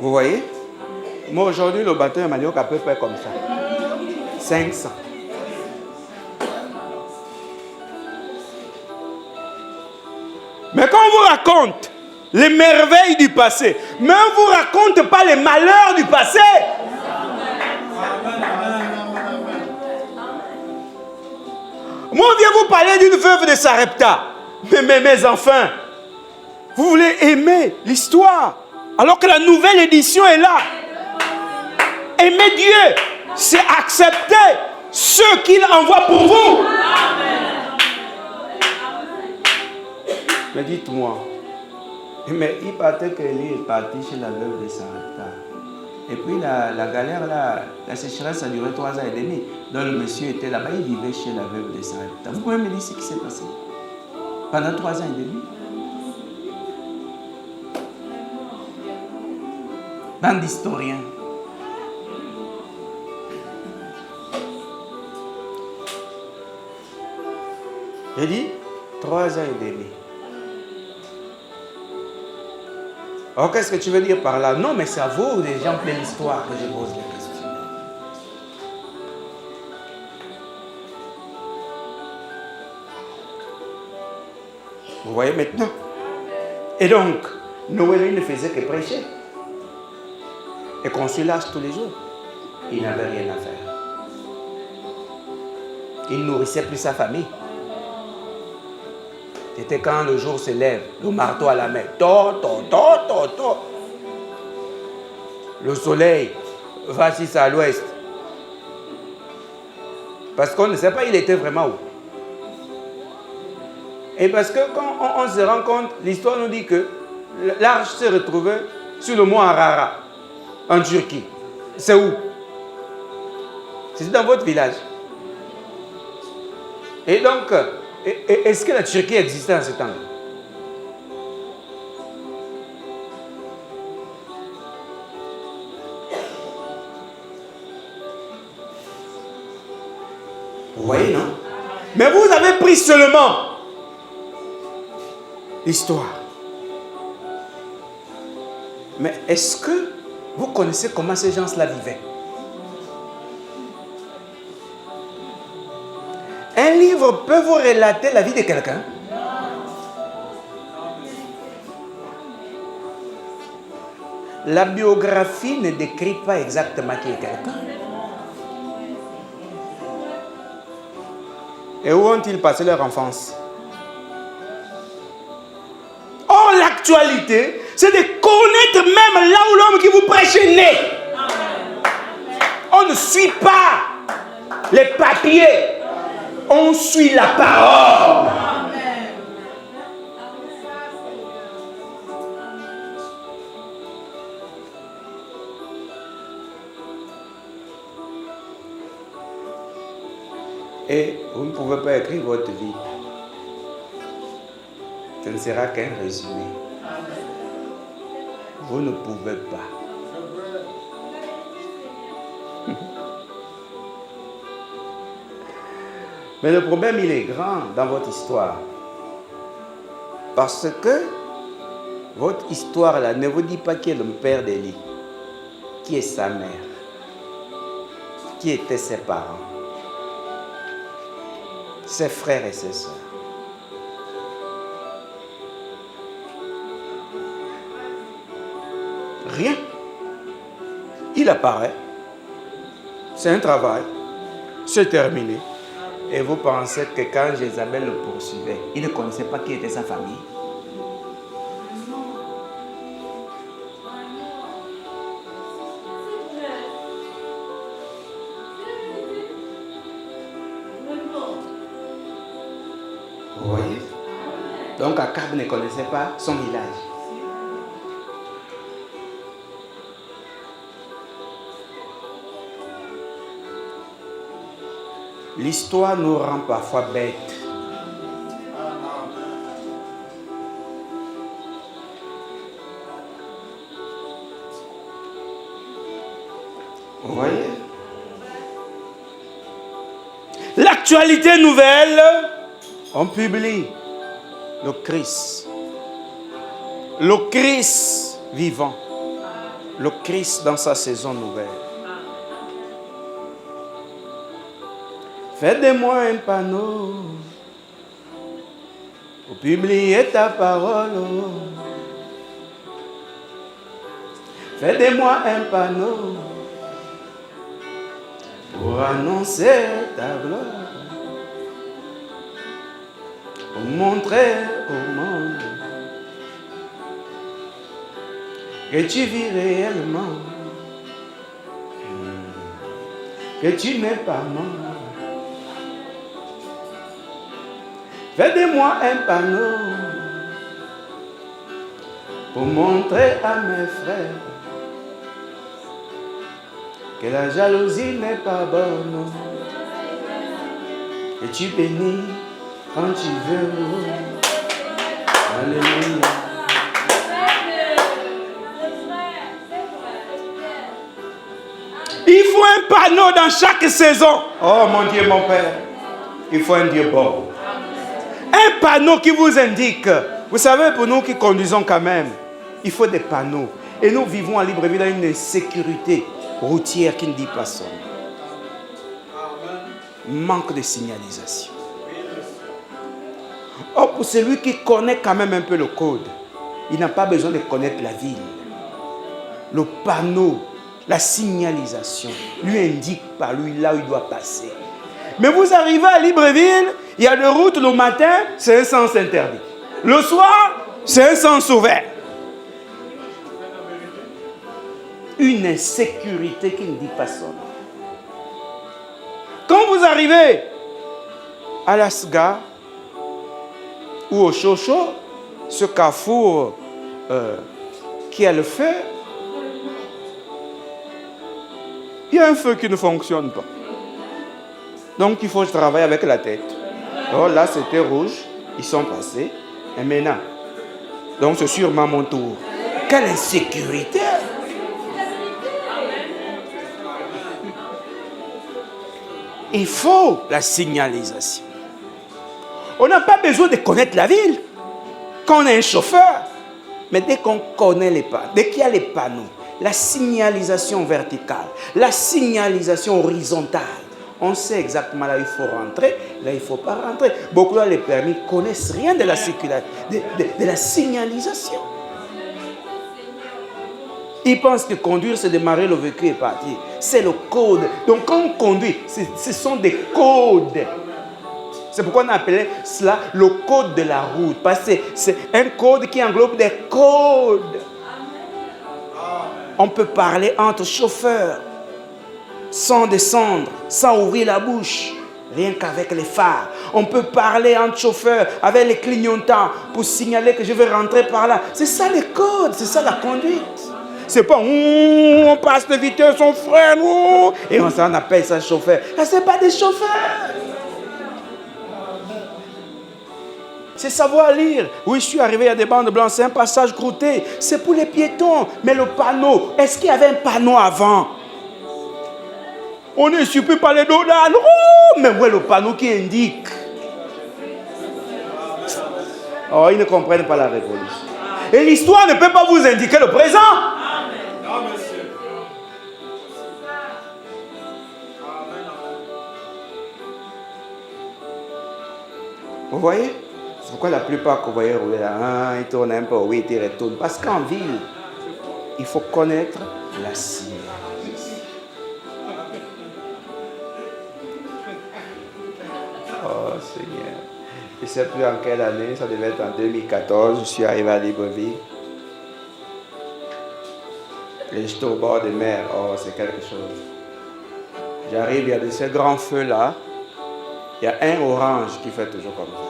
Vous voyez? Moi aujourd'hui, le bâton de manioc à peu près comme ça. 500. Mais quand on vous raconte les merveilles du passé, mais on ne vous raconte pas les malheurs du passé. Moi, on vient vous parler d'une veuve de Sarepta. Mais mes enfants, vous voulez aimer l'histoire, alors que la nouvelle édition est là. Aimer Dieu, c'est accepter ce qu'il envoie pour vous. Mais dites-moi, mais il partait qu'Élie est parti chez la veuve de Sarepta. Et puis la galère, là, la sécheresse a duré 3 ans et demi. Donc le monsieur était là-bas, il vivait chez la veuve de Sarepta. Vous pouvez me dire ce qui s'est passé pendant 3 ans et demi? Bande d'historiens. J'ai dit 3 ans et demi. Alors qu'est-ce que tu veux dire par là? Non, mais c'est à vous, les gens plein l'histoire, que je pose la question. Vous voyez maintenant? Et donc, Noé, lui, ne faisait que prêcher. Et construire l'arche tous les jours. Il n'avait rien à faire. Il nourrissait plus sa famille. C'était quand le jour se lève, le marteau à la main. Le soleil va à l'ouest. Parce qu'on ne sait pas il était vraiment où. Et parce que quand on se rend compte, l'histoire nous dit que l'arche s'est retrouvée sur le mont Arara, en Turquie. C'est où? C'est dans votre village. Et donc, est-ce que la Turquie existait en ce temps-là? Vous voyez, non? Mais vous avez pris seulement l'histoire. Mais est-ce que vous connaissez comment ces gens-là vivaient? Un livre peut vous relater la vie de quelqu'un. La biographie ne décrit pas exactement qui est quelqu'un. Et où ont-ils passé leur enfance? Or, l'actualité, c'est de connaître même là où l'homme qui vous prêche est né. On ne suit pas les papiers. On suit la parole. Et vous ne pouvez pas écrire votre vie. Ce ne sera qu'un résumé. Vous ne pouvez pas. Mais le problème, il est grand dans votre histoire. Parce que votre histoire, là, ne vous dit pas qui est le père d'Élie, qui est sa mère, qui étaient ses parents, ses frères et ses sœurs. Rien. Il apparaît. C'est un travail. C'est terminé. Et vous pensez que quand Jézabel le poursuivait, il ne connaissait pas qui était sa famille. Vous voyez? Donc Akab ne connaissait pas son village. L'histoire nous rend parfois bêtes. Vous voyez? L'actualité nouvelle, on publie le Christ. Le Christ vivant. Le Christ dans sa saison nouvelle. Fais de moi un panneau pour publier ta parole. Fais de moi un panneau pour annoncer ta gloire, pour montrer au monde que tu vis réellement, que tu n'es pas mort. Fais de moi un panneau pour montrer à mes frères que la jalousie n'est pas bonne, que tu bénis quand tu veux. Alléluia. Il faut un panneau dans chaque saison. Oh mon Dieu, mon Père, il faut un Dieu bon. Un panneau qui vous indique. Vous savez, pour nous qui conduisons quand même, il faut des panneaux. Et nous vivons à Libreville dans une insécurité routière qui ne dit pas son nom. Manque de signalisation. Or, pour celui qui connaît quand même un peu le code, il n'a pas besoin de connaître la ville. Le panneau, la signalisation, lui indique par lui là où il doit passer. Mais vous arrivez à Libreville, il y a des routes le matin, c'est un sens interdit. Le soir, c'est un sens ouvert. Une insécurité qui ne dit pas son nom. Quand vous arrivez à l'Asga ou au Chocho, ce carrefour qui a le feu, il y a un feu qui ne fonctionne pas. Donc il faut travailler avec la tête. Oh, là c'était rouge, ils sont passés. Et maintenant, donc c'est sûrement mon tour. Quelle insécurité! Il faut la signalisation. On n'a pas besoin de connaître la ville quand on est un chauffeur. Mais dès qu'on connaît les panneaux, dès qu'il y a les panneaux, la signalisation verticale, la signalisation horizontale, on sait exactement là où il faut rentrer, là il ne faut pas rentrer. Beaucoup là, les permis ne connaissent rien de la de la signalisation. Ils pensent que conduire, c'est démarrer le véhicule et partir. C'est le code. Donc quand on conduit, ce sont des codes. C'est pourquoi on appelait cela le code de la route. Parce que c'est un code qui englobe des codes. On peut parler entre chauffeurs, sans descendre, sans ouvrir la bouche, rien qu'avec les phares. On peut parler entre chauffeurs, avec les clignotants, pour signaler que je vais rentrer par là. C'est ça les codes, c'est ça la conduite. C'est pas on passe de vitesse, on freine, et on appelle ça chauffeur. Ce n'est pas des chauffeurs. C'est savoir lire. Oui, je suis arrivé, il y a des bandes blanches, c'est un passage croûté. C'est pour les piétons. Mais le panneau, est-ce qu'il y avait un panneau avant? On est surpris par les dodanes. Oh, mais où est le panneau qui indique? Oh, ils ne comprennent pas la révolution. Et l'histoire ne peut pas vous indiquer le présent. Non, monsieur. Vous voyez? C'est pourquoi la plupart que vous voyez rouler là, ils tournent un peu, oui, ils retournent. Parce qu'en ville, il faut connaître la cible. Oh Seigneur. Je ne sais plus en quelle année, ça devait être en 2014, je suis arrivé à Libreville. Et j'étais au bord de mer. Oh, c'est quelque chose. J'arrive, il y a de ces grands feux-là. Il y a un orange qui fait toujours comme ça.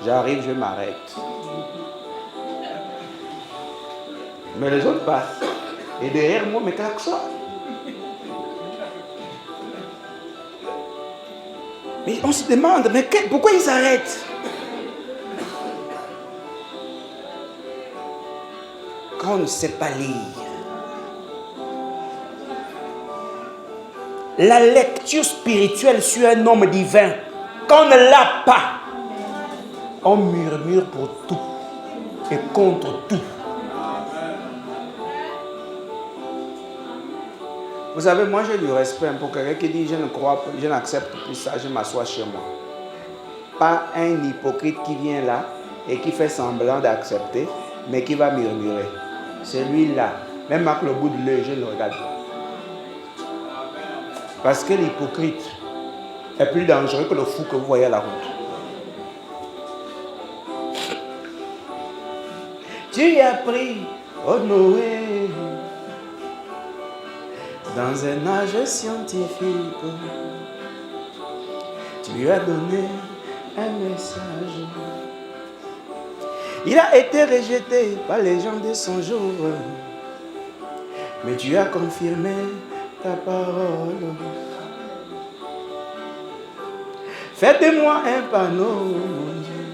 J'arrive, je m'arrête. Mais les autres passent. Et derrière moi, mes klaxons. Mais on se demande, mais pourquoi ils s'arrêtent? Quand on ne sait pas lire. La lecture spirituelle sur un homme divin, quand on ne l'a pas, on murmure pour tout et contre tout. Vous savez, moi j'ai du respect pour quelqu'un qui dit je ne crois pas, je n'accepte plus ça, je m'assois chez moi. Pas un hypocrite qui vient là et qui fait semblant d'accepter, mais qui va murmurer. Celui-là, même avec le bout de l'œil, je le regarde. Parce que l'hypocrite est plus dangereux que le fou que vous voyez à la route. Tu as pris, oh Noé, dans un âge scientifique, tu lui as donné un message. Il a été rejeté par les gens de son jour, mais tu as confirmé ta parole. Faites de moi un panneau, mon Dieu,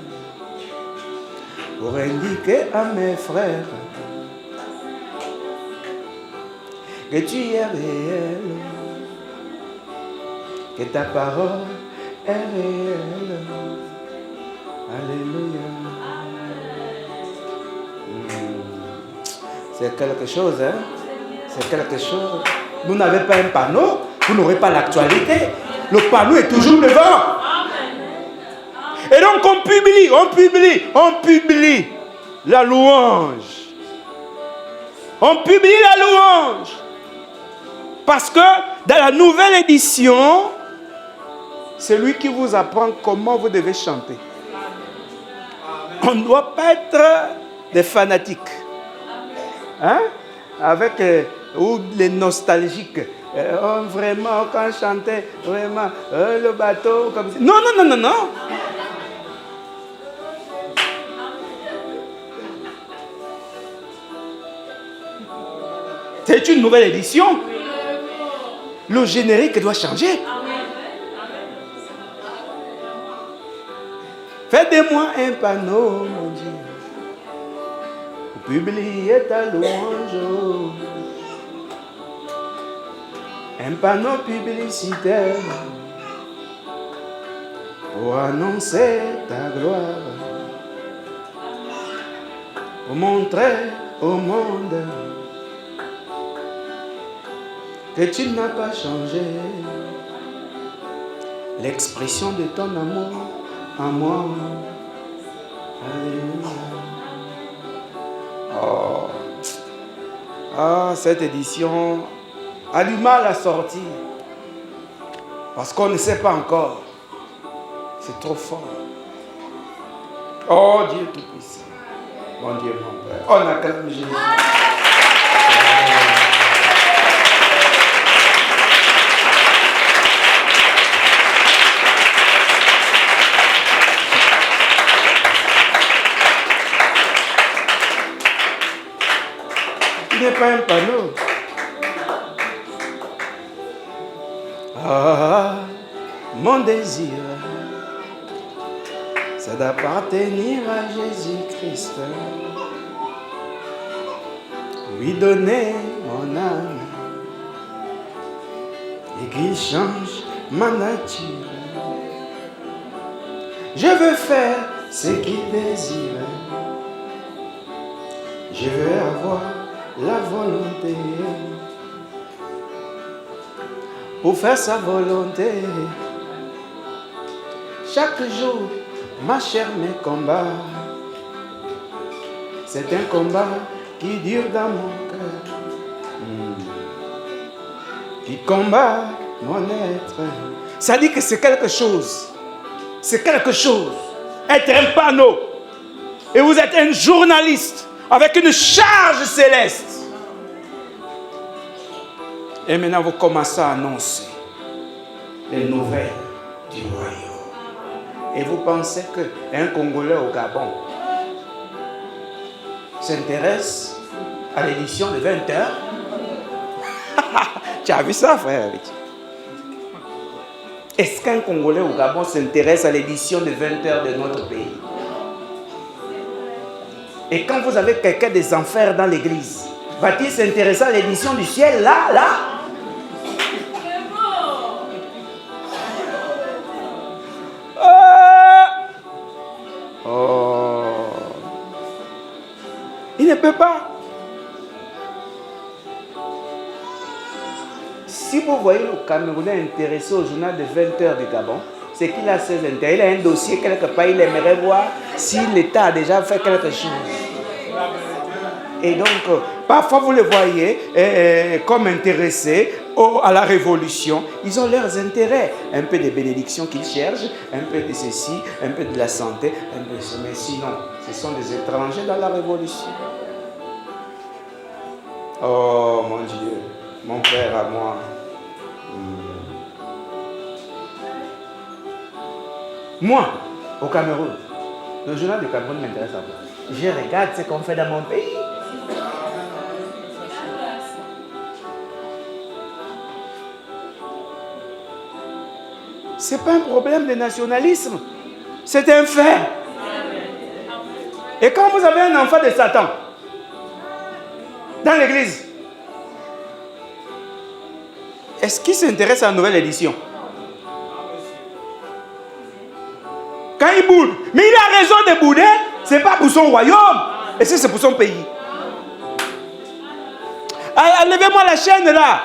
pour indiquer à mes frères que tu es réel, que ta parole est réelle. Alléluia. C'est quelque chose, hein? C'est quelque chose. Vous n'avez pas un panneau, vous n'aurez pas l'actualité. Le panneau est toujours devant. Et donc on publie la louange. On publie la louange. Parce que dans la nouvelle édition, c'est lui qui vous apprend comment vous devez chanter. On ne doit pas être des fanatiques. Hein? Avec ou les nostalgiques. Vraiment, quand je chantais, vraiment, le bateau, comme ça. Non. C'est une nouvelle édition. Le générique doit changer. Faites de moi un panneau, mon Dieu. Publiez ta louange. Un panneau publicitaire pour annoncer ta gloire, pour montrer au monde que tu n'as pas changé. L'expression de ton amour en moi. Alléluia. Cette édition a du mal à sortir parce qu'on ne sait pas encore. C'est trop fort. Oh Dieu Tout-Puissant. Mon Dieu, mon Père. On acclame Jésus. Il n'est pas un panneau. Mon désir, c'est d'appartenir à Jésus-Christ, lui donner mon âme et qu'il change ma nature. Je veux faire ce qu'il désire. Je veux avoir la volonté pour faire sa volonté. Chaque jour, ma chair me combat. C'est un combat qui dure dans mon cœur, qui combat mon être. Ça dit que c'est quelque chose. C'est quelque chose. Être un panneau. Et vous êtes un journaliste avec une charge céleste. Et maintenant, vous commencez à annoncer les nouvelles du royaume. Et vous pensez qu'un Congolais au Gabon s'intéresse à l'édition de 20h? Tu as vu ça, frère? Est-ce qu'un Congolais au Gabon s'intéresse à l'édition de 20h de notre pays? Et quand vous avez quelqu'un des enfers dans l'église, va-t-il s'intéresser à l'édition du ciel là? Il ne peut pas. Si vous voyez le Camerounais intéressé au journal de 20h du Gabon, c'est qu'il a ses intérêts. Il a un dossier quelque part, il aimerait voir si l'État a déjà fait quelque chose. Et donc, parfois vous les voyez comme intéressés à la révolution. Ils ont leurs intérêts. Un peu de bénédiction qu'ils cherchent, un peu de ceci, un peu de la santé, un peu de ça. Mais sinon, ce sont des étrangers dans la révolution. Oh mon Dieu, mon Père à moi. Moi, au Cameroun, le journal du Cameroun m'intéresse à moi. Je regarde ce qu'on fait dans mon pays. Ce n'est pas un problème de nationalisme. C'est un fait. Et quand vous avez un enfant de Satan dans l'église, est-ce qu'il s'intéresse à la nouvelle édition? Quand il boude, mais il a raison de bouder, ce n'est pas pour son royaume, et c'est pour son pays. Levez-moi la chaîne là.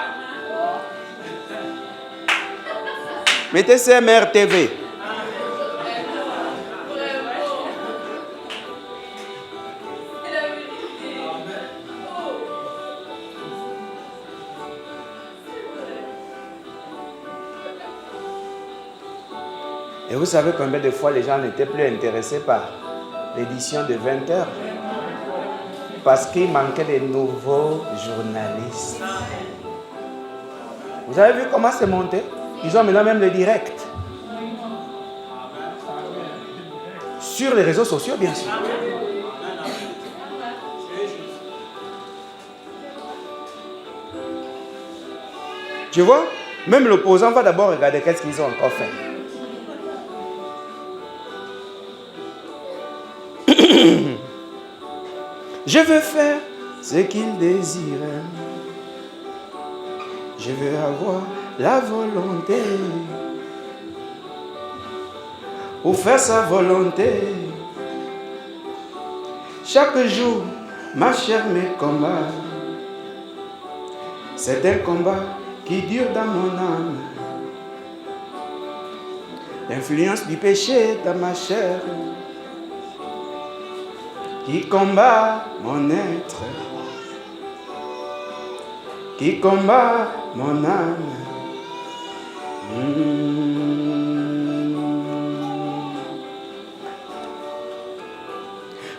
Mettez CMR TV. Et vous savez combien de fois les gens n'étaient plus intéressés par l'édition de 20h? Parce qu'il manquait de nouveaux journalistes. Vous avez vu comment c'est monté? Ils ont maintenant même le direct. Sur les réseaux sociaux, bien sûr. Tu vois? Même l'opposant va d'abord regarder qu'est-ce qu'ils ont encore fait. Je veux faire ce qu'il désire. Je veux avoir la volonté pour faire sa volonté. Chaque jour, ma chair me combat. C'est un combat qui dure dans mon âme. L'influence du péché dans ma chair qui combat mon être, qui combat mon âme.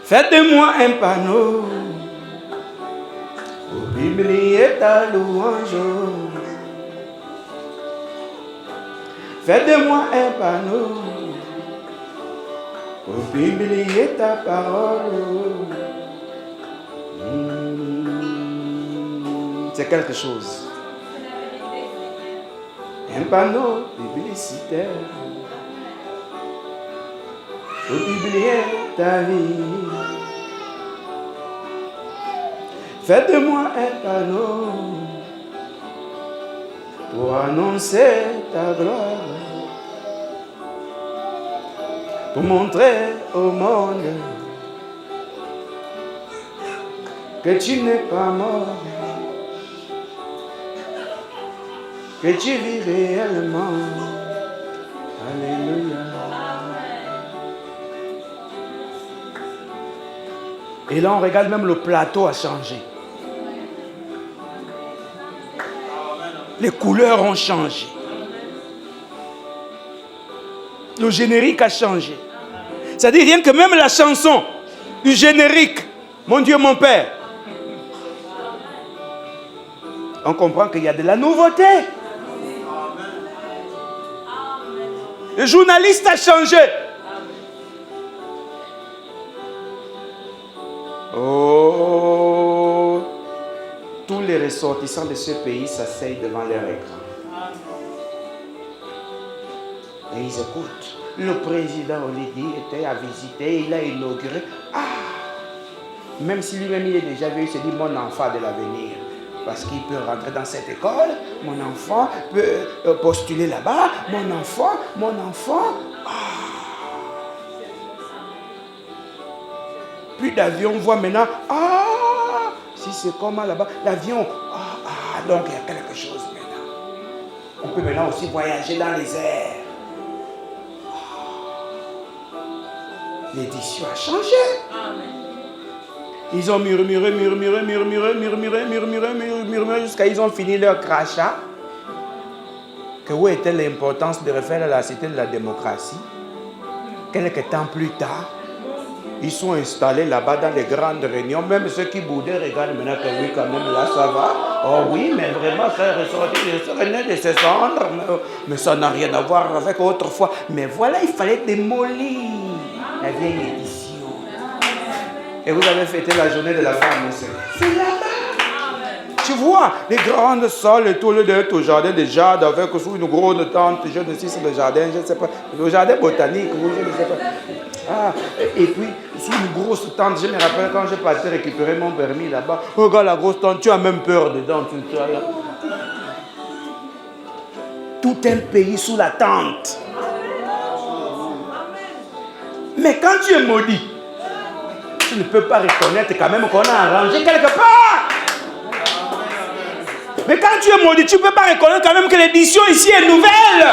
Faites de moi un panneau pour publier ta louange. Faites de moi un panneau pour publier ta parole. C'est quelque chose. Un panneau publicitaire pour publier ta vie. Faites de moi un panneau pour annoncer ta gloire, pour montrer au monde que tu n'es pas mort, que tu vis réellement. Alléluia. Et là, on regarde, même le plateau a changé. Les couleurs ont changé. Le générique a changé. C'est-à-dire rien que même la chanson du générique, mon Dieu, mon Père, on comprend qu'il y a de la nouveauté. Le journaliste a changé. Oh, tous les ressortissants de ce pays s'asseyent devant leur écran. Et ils écoutent. Le président Olidi était à visiter, il a inauguré. Même si lui-même il est déjà vu, il se dit mon enfant de l'avenir. Parce qu'il peut rentrer dans cette école, mon enfant peut postuler là-bas, mon enfant. Plus d'avions, on voit maintenant, si c'est comment là-bas, l'avion, donc il y a quelque chose maintenant. On peut maintenant aussi voyager dans les airs. L'édition a changé. Ils ont murmuré jusqu'à ils ont fini leur crachat. Que où était l'importance de refaire la cité de la démocratie? Quelques temps plus tard, ils sont installés là-bas dans les grandes réunions. Même ceux qui boudaient regardent maintenant que oui, quand même, là, ça va. Oh oui, mais vraiment, ça renaît de ses cendres. Mais ça n'a rien à voir avec autrefois. Mais voilà, il fallait démolir la vieille édition. Et vous avez fêté la journée de la femme, c'est là-bas. Tu vois, les grandes salles et tout, d'être au jardin des jardins avec sous une grosse tente, je ne sais pas, le jardin, je ne sais pas, le jardin botanique, je ne sais pas. Et puis, sous une grosse tente, je me rappelle quand j'ai parti récupérer mon permis là-bas, regarde la grosse tente, tu as même peur dedans, tout ça là. Tout un pays sous la tente. Mais quand tu es maudit, tu ne peux pas reconnaître quand même qu'on a arrangé quelque part. Mais quand tu es maudit, tu ne peux pas reconnaître quand même que l'édition ici est nouvelle.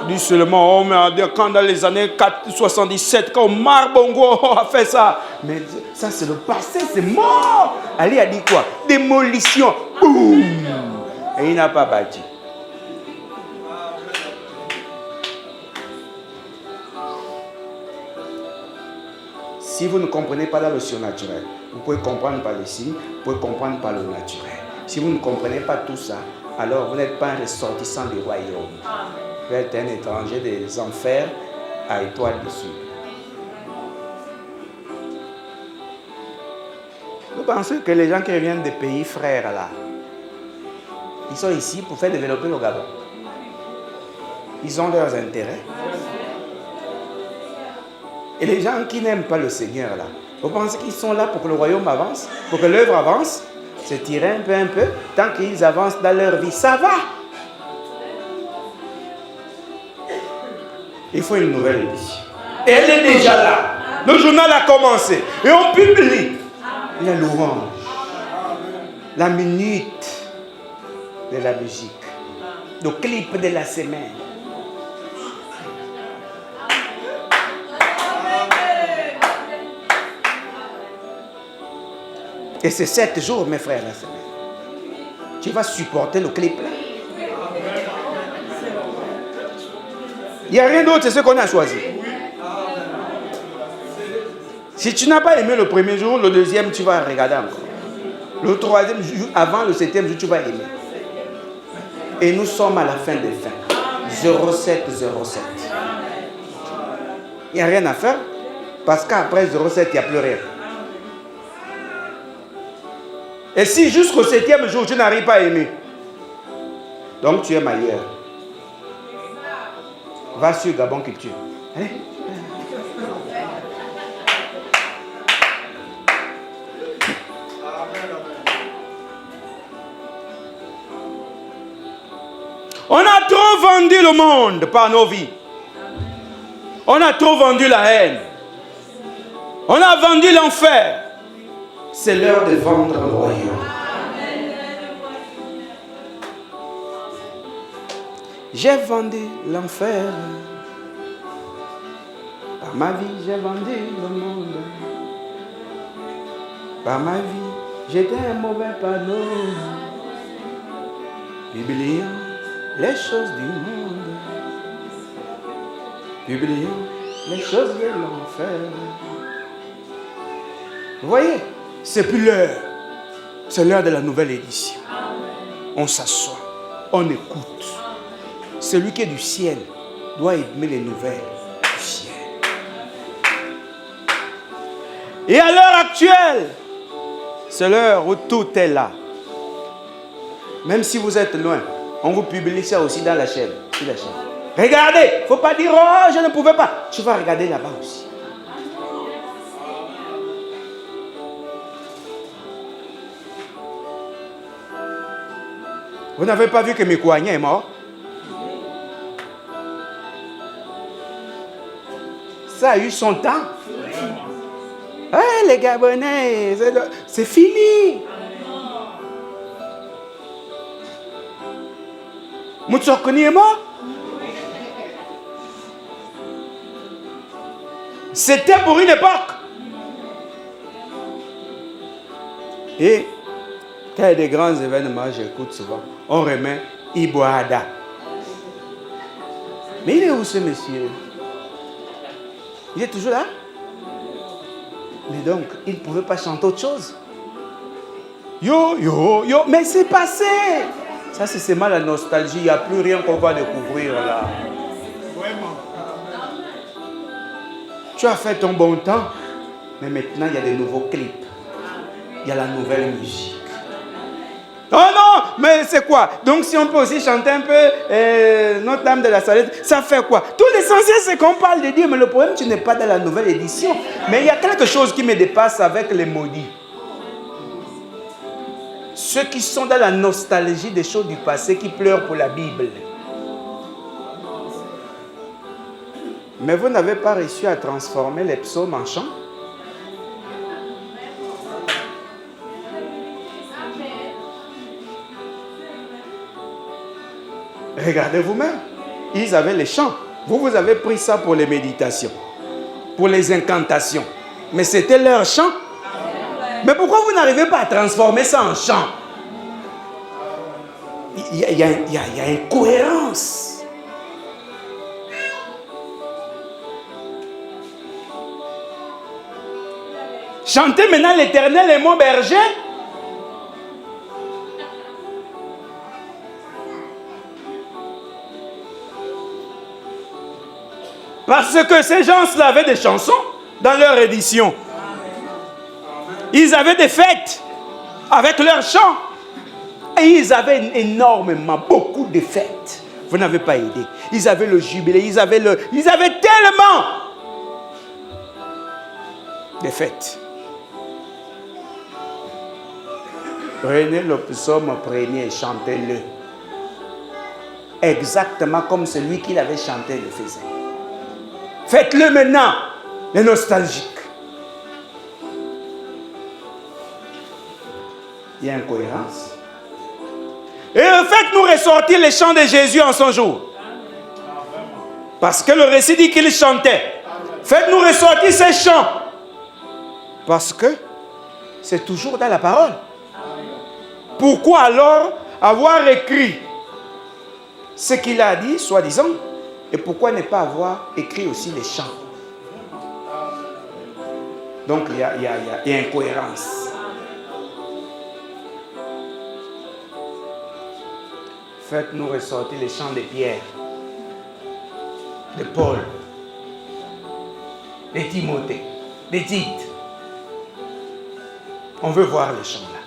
Dis seulement, quand dans les années 77, quand Omar Bongo a fait ça. Mais ça, c'est le passé, c'est mort. Ali a dit quoi? Démolition. Boum. Et il n'a pas bâti. Si vous ne comprenez pas dans le surnaturel, vous pouvez comprendre par les signes, vous pouvez comprendre par le naturel. Si vous ne comprenez pas tout ça, alors vous n'êtes pas un ressortissant du royaume. Vous êtes un étranger des enfers à étoiles dessus. Vous pensez que les gens qui viennent des pays frères là, ils sont ici pour faire développer le Gabon. Ils ont leurs intérêts. Et les gens qui n'aiment pas le Seigneur là, vous pensez qu'ils sont là pour que le royaume avance, pour que l'œuvre avance, se tirer un peu, tant qu'ils avancent dans leur vie, ça va. Il faut une nouvelle édition. Et elle est déjà là. Le journal a commencé. Et on publie la louange. La minute de la musique. Le clip de la semaine. Et c'est 7 jours, mes frères, la semaine. Tu vas supporter le clip là. Il n'y a rien d'autre, c'est ce qu'on a choisi. Si tu n'as pas aimé le premier jour, le deuxième, tu vas regarder encore. Le troisième jour, avant le septième jour, tu vas aimer. Et nous sommes à la fin des fins. 07. Il n'y a rien à faire. Parce qu'après 07, il n'y a plus rien. Et si jusqu'au 7e jour, tu n'arrives pas à aimer, donc tu aimes ailleurs. Va sur Gabon Culture. Allez. On a trop vendu le monde par nos vies. On a trop vendu la haine. On a vendu l'enfer. C'est l'heure de vendre le royaume. J'ai vendu l'enfer. Par ma vie, j'ai vendu le monde. Par ma vie, j'étais un mauvais panneau. Publiant les choses du monde. Publiant les choses de l'enfer. Vous voyez? C'est plus l'heure. C'est l'heure de la nouvelle édition. On s'assoit. On écoute. Celui qui est du ciel doit aimer les nouvelles du ciel. Et à l'heure actuelle, c'est l'heure où tout est là. Même si vous êtes loin, on vous publie ça aussi dans la chaîne. Sur la chaîne. Regardez, il ne faut pas dire, oh, je ne pouvais pas. Tu vas regarder là-bas aussi. Vous n'avez pas vu que Mekouania est mort? Ça a eu son temps. Hey, les Gabonais, c'est fini. Moutsokoni est mort. C'était pour une époque. Et quand il y a des grands événements, j'écoute souvent. On remet Iboada. Mais il est où ce monsieur? Il est toujours là? Mais donc, il ne pouvait pas chanter autre chose. Yo, mais c'est passé. Ça, c'est seulement la nostalgie. Il n'y a plus rien qu'on va découvrir là. Tu as fait ton bon temps, mais maintenant, il y a des nouveaux clips. Il y a la nouvelle musique. Oh non, mais c'est quoi? Donc si on peut aussi chanter un peu Notre-Dame de la Salette, ça fait quoi? Tout l'essentiel c'est qu'on parle de Dieu, mais le problème tu n'es pas dans la nouvelle édition. Mais il y a quelque chose qui me dépasse avec les maudits. Ceux qui sont dans la nostalgie des choses du passé, qui pleurent pour la Bible. Mais vous n'avez pas réussi à transformer les psaumes en chants? Regardez vous-même. Ils avaient les chants. Vous avez pris ça pour les méditations, pour les incantations. Mais c'était leur chant. Mais pourquoi vous n'arrivez pas à transformer ça en chant? Il y a une cohérence. Chantez maintenant l'Éternel est mon berger. Parce que ces gens-là avaient des chansons dans leur édition. Ils avaient des fêtes avec leurs chants. Et ils avaient énormément, beaucoup de fêtes. Vous n'avez pas aidé. Ils avaient le jubilé, ils avaient tellement de fêtes. Prenez le psaume premier et chantez-le. Exactement comme celui qui l'avait chanté le faisait. Faites-le maintenant, les nostalgiques. Il y a incohérence. Et faites-nous ressortir les chants de Jésus en son jour. Parce que le récit dit qu'il chantait. Faites-nous ressortir ces chants. Parce que c'est toujours dans la parole. Pourquoi alors avoir écrit ce qu'il a dit, soi-disant, et pourquoi ne pas avoir écrit aussi les chants? Donc il y a incohérence. Faites-nous ressortir les chants de Pierre, de Paul, de Timothée, de Tite. On veut voir les chants là.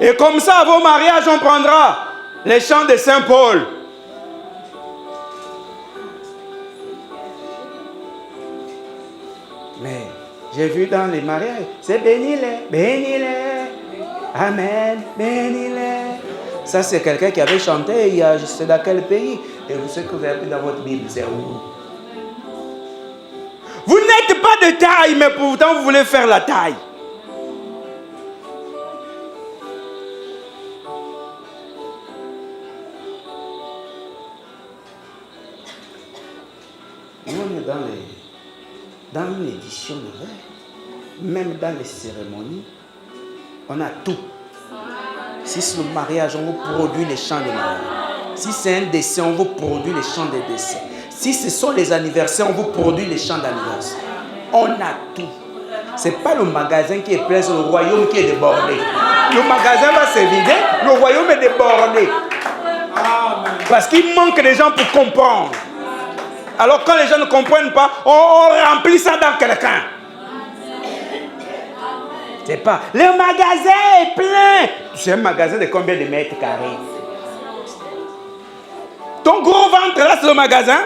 Et comme ça, à vos mariages, on prendra les chants de Saint Paul. Mais j'ai vu dans les mariages, c'est bénis-les, bénis-les, amen, bénis-les. Ça, c'est quelqu'un qui avait chanté il y a je sais dans quel pays. Et vous savez que vous avez pris dans votre Bible, c'est où? Vous n'êtes pas de taille, mais pourtant vous voulez faire la taille. Nous, on est dans l'édition nouvelle, même dans les cérémonies, on a tout. Si c'est le mariage, on vous produit les chants de mariage. Si c'est un décès, on vous produit les chants de décès. Si ce sont les anniversaires, on vous produit les chants d'anniversaire. On a tout. Ce n'est pas le magasin qui est plein, c'est le royaume qui est débordé. Le magasin va se vider, le royaume est débordé. Parce qu'il manque de gens pour comprendre. Alors quand les gens ne comprennent pas, on remplit ça dans quelqu'un. C'est pas. Le magasin est plein. C'est un magasin de combien de mètres carrés? Ton gros ventre là, c'est le magasin?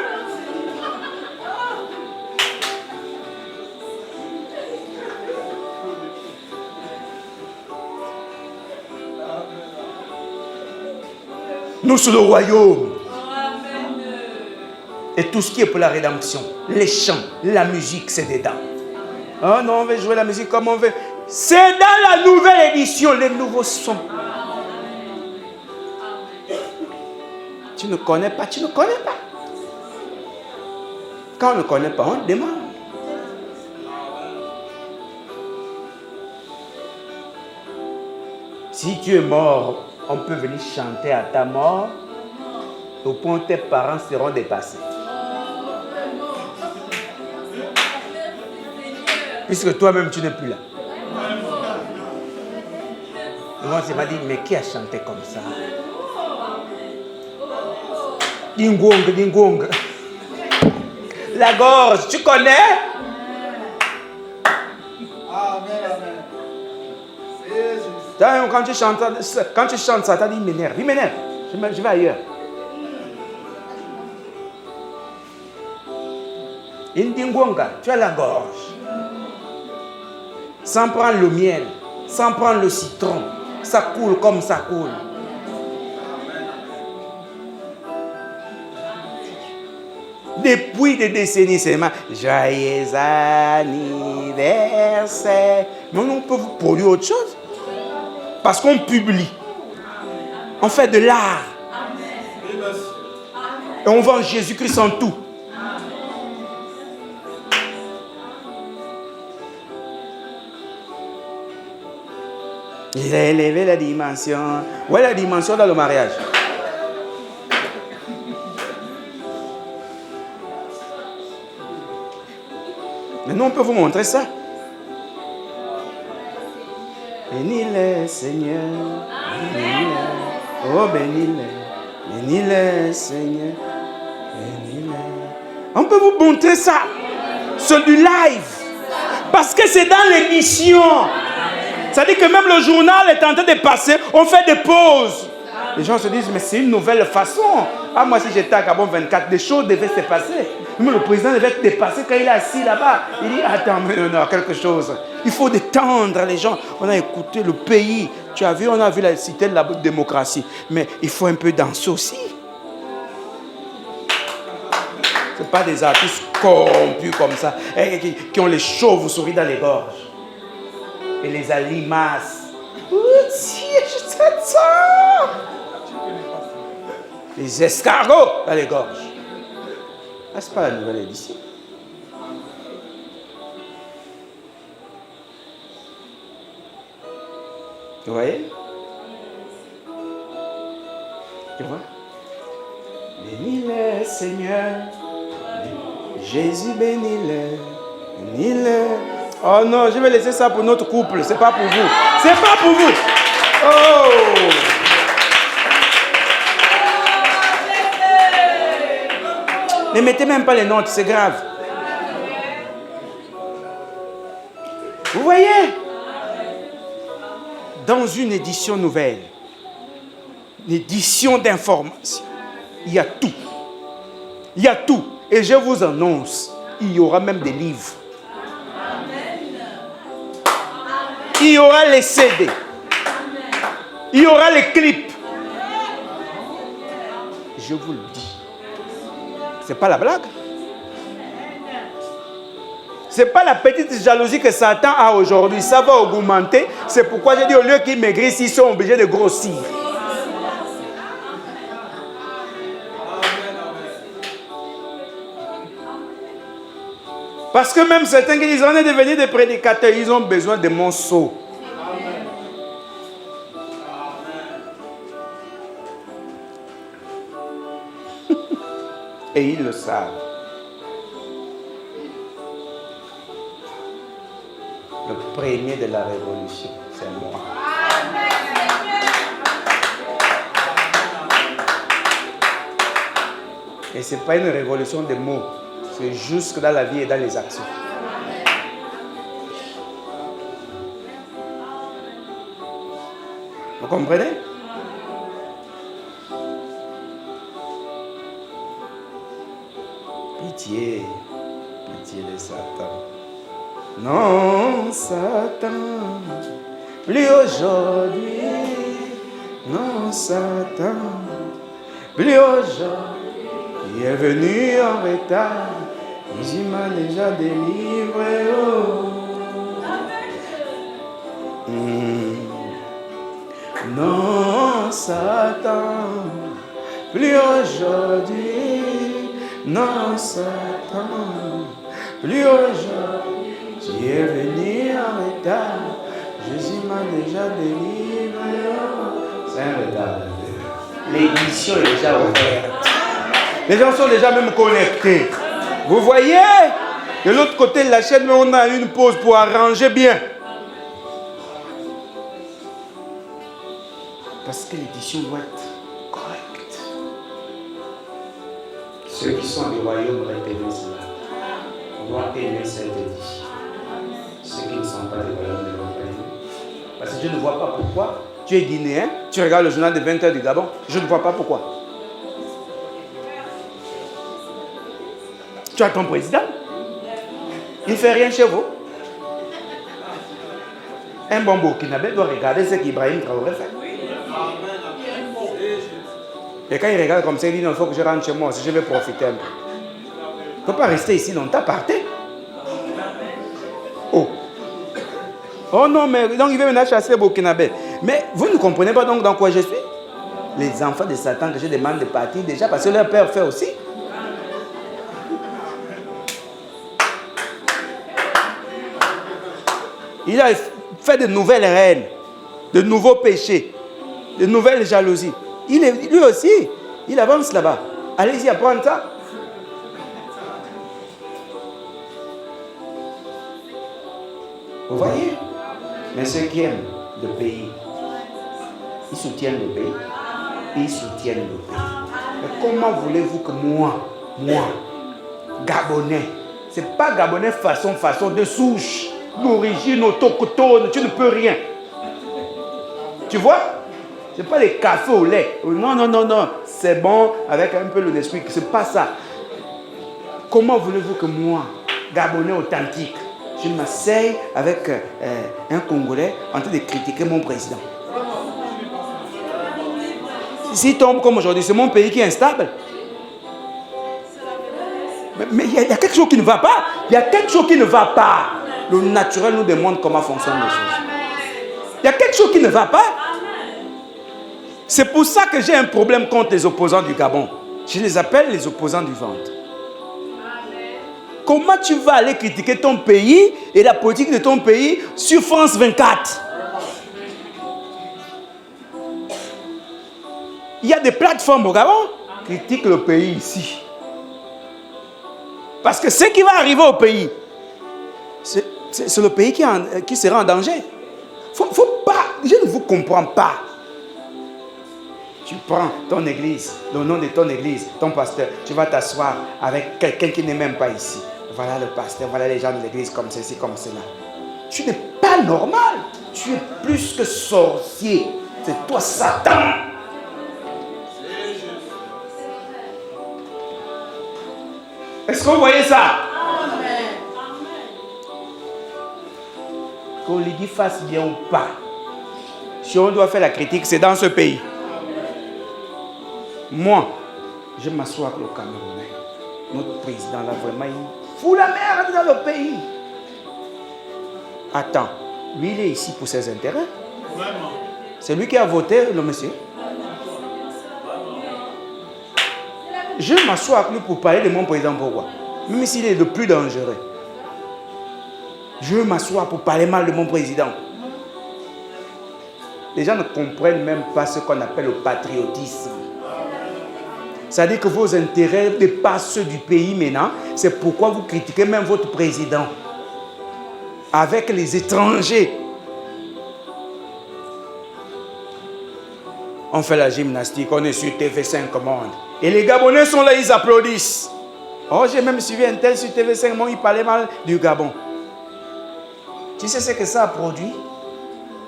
Nous, c'est le royaume. Et tout ce qui est pour la rédemption, les chants, la musique, c'est dedans. Oh non, on veut jouer la musique comme on veut. C'est dans la nouvelle édition, les nouveaux sons. Tu ne connais pas, tu ne connais pas. Quand on ne connaît pas, on demande. Si tu es mort, on peut venir chanter à ta mort, au point où tes parents seront dépassés. Puisque toi-même, tu n'es plus là. Moi, je m'a dit, mais qui a chanté comme ça? Dingong, dingong. La gorge, tu connais? Amen. Quand tu chantes ça, tu as dit, il m'énerve. Je vais ailleurs. Indingonga, tu as la gorge. Sans prendre le miel, sans prendre le citron, ça coule comme ça coule. Depuis des décennies seulement, joyeux anniversaire. Mais on peut vous produire autre chose. Parce qu'on publie. On fait de l'art. Et on vend Jésus-Christ en tout. Il a élevé la dimension. Où est la dimension dans le mariage? Maintenant, on peut vous montrer ça. Bénis-les, Seigneur. Bénis-les. Oh, bénis-les. Bénis-les, Seigneur. Bénis-les. On peut vous montrer ça. C'est du live. Parce que c'est dans l'émission. C'est-à-dire que même le journal est en train de passer, on fait des pauses. Les gens se disent, mais c'est une nouvelle façon. Ah, moi, si j'étais à Gabon 24, des choses devaient se passer. Même le président devait être dépassé quand il est assis là-bas. Il dit, attends, mais non, quelque chose. Il faut détendre les gens. On a écouté le pays. Tu as vu, on a vu la cité de la démocratie. Mais il faut un peu danser aussi. Ce pas des artistes corrompus comme ça, qui ont les chauves-souris dans les gorges. Et les alimaces. Les escargots dans les gorges. Ah, c'est pas la nouvelle édition. Vous voyez? Tu vois? Bénis-les, Seigneur. Jésus, bénis-les. Bénis-les. Oh non, je vais laisser ça pour notre couple. C'est pas pour vous. C'est pas pour vous. Oh! Ne mettez même pas les notes, c'est grave. Vous voyez? Dans une édition nouvelle, une édition d'information, il y a tout. Il y a tout. Et je vous annonce, il y aura même des livres. Il y aura les CD. Il y aura les clips. Je vous le dis. C'est pas la blague. Ce n'est pas la petite jalousie que Satan a aujourd'hui. Ça va augmenter. C'est pourquoi j'ai dit au lieu qu'ils maigrissent, ils sont obligés de grossir. Parce que même certains qui disent on est devenus des prédicateurs, ils ont besoin de mon sceau. Et ils le savent. Le premier de la révolution, c'est moi. Et ce n'est pas une révolution de mots. C'est juste dans la vie et dans les actions. Vous comprenez? Pitié, pitié de Satan. Non, Satan, plus aujourd'hui. Non, Satan, plus aujourd'hui. Il est venu en retard. Il m'a déjà délivré. Oh. Non, Satan, plus aujourd'hui. Non, Satan, plus aujourd'hui. Tu es venu en retard. Jésus m'a déjà délivré. Oh. C'est un retard. L'édition est déjà ouverte. Les gens sont déjà même connectés. Vous voyez? De l'autre côté de la chaîne, on a une pause pour arranger bien. Parce que l'édition doit être correcte. Ceux qui sont du royaume retenez cela. On doit aimer cette édition. Ceux qui ne sont pas du royaume ne vont pas aimer. Parce que je ne vois pas pourquoi. Tu es guinéen, tu regardes le journal de 20h du Gabon. Je ne vois pas pourquoi. Tu as ton président. Il ne fait rien chez vous. Un bon Burkinabé doit regarder ce qu'Ibrahim Traoré fait. Et quand il regarde comme ça, il dit non, il faut que je rentre chez moi si je vais profiter un peu. Il ne faut pas rester ici longtemps, partez. Oh. Oh non, mais donc il veut maintenant chasser Burkinabé. Mais vous ne comprenez pas donc dans quoi je suis? Les enfants de Satan que je demande de partir déjà parce que leur père fait aussi. Il a fait de nouvelles reines, de nouveaux péchés, de nouvelles jalousies. Lui aussi, il avance là-bas. Allez-y, apprendre ça. Vous voyez? Mais ceux qui aiment le pays, ils soutiennent le pays. Ils soutiennent le pays. Mais comment voulez-vous que moi, Gabonais, c'est pas Gabonais façon de souche, d'origine autochtone, tu ne peux rien. Tu vois? C'est pas les cafés au lait. Non. C'est bon avec un peu l'esprit. C'est pas ça. Comment voulez-vous que moi, Gabonais authentique, je m'asseye avec un Congolais en train de critiquer mon président? s'il tombe comme aujourd'hui, c'est mon pays qui est instable. Mais il y a quelque chose qui ne va pas. Il y a quelque chose qui ne va pas. Le naturel nous demande comment fonctionnent les choses. Il y a quelque chose qui ne va pas. C'est pour ça que j'ai un problème contre les opposants du Gabon. Je les appelle les opposants du ventre. Comment tu vas aller critiquer ton pays et la politique de ton pays sur France 24? Il y a des plateformes au Gabon qui critiquent le pays ici. Parce que ce qui va arriver au pays, c'est le pays qui sera en danger. Faut pas, je ne vous comprends pas. Tu prends ton église, le nom de ton église, ton pasteur, tu vas t'asseoir avec quelqu'un qui n'est même pas ici. Voilà le pasteur, voilà les gens de l'église comme ceci, comme cela. Tu n'es pas normal. Tu es plus que sorcier. C'est toi Satan. Est-ce que vous voyez ça? Amen. Qu'on lui dit fasse bien ou pas. Si on doit faire la critique, c'est dans ce pays. Moi, je m'assois avec le Camerounais. Notre président là, vraiment, il fout la merde dans le pays. Attends, lui il est ici pour ses intérêts. C'est lui qui a voté, le monsieur. Je m'assois avec lui pour parler de mon président. Pourquoi? Même s'il est le plus dangereux. Je m'assois pour parler mal de mon président. Les gens ne comprennent même pas ce qu'on appelle le patriotisme. C'est-à-dire que vos intérêts dépassent ceux du pays maintenant. C'est pourquoi vous critiquez même votre président. Avec les étrangers. On fait la gymnastique, on est sur TV5 Monde. Et les Gabonais sont là, ils applaudissent. Oh, j'ai même suivi un tel sur TV5 Monde, il parlait mal du Gabon. Tu sais ce que ça a produit?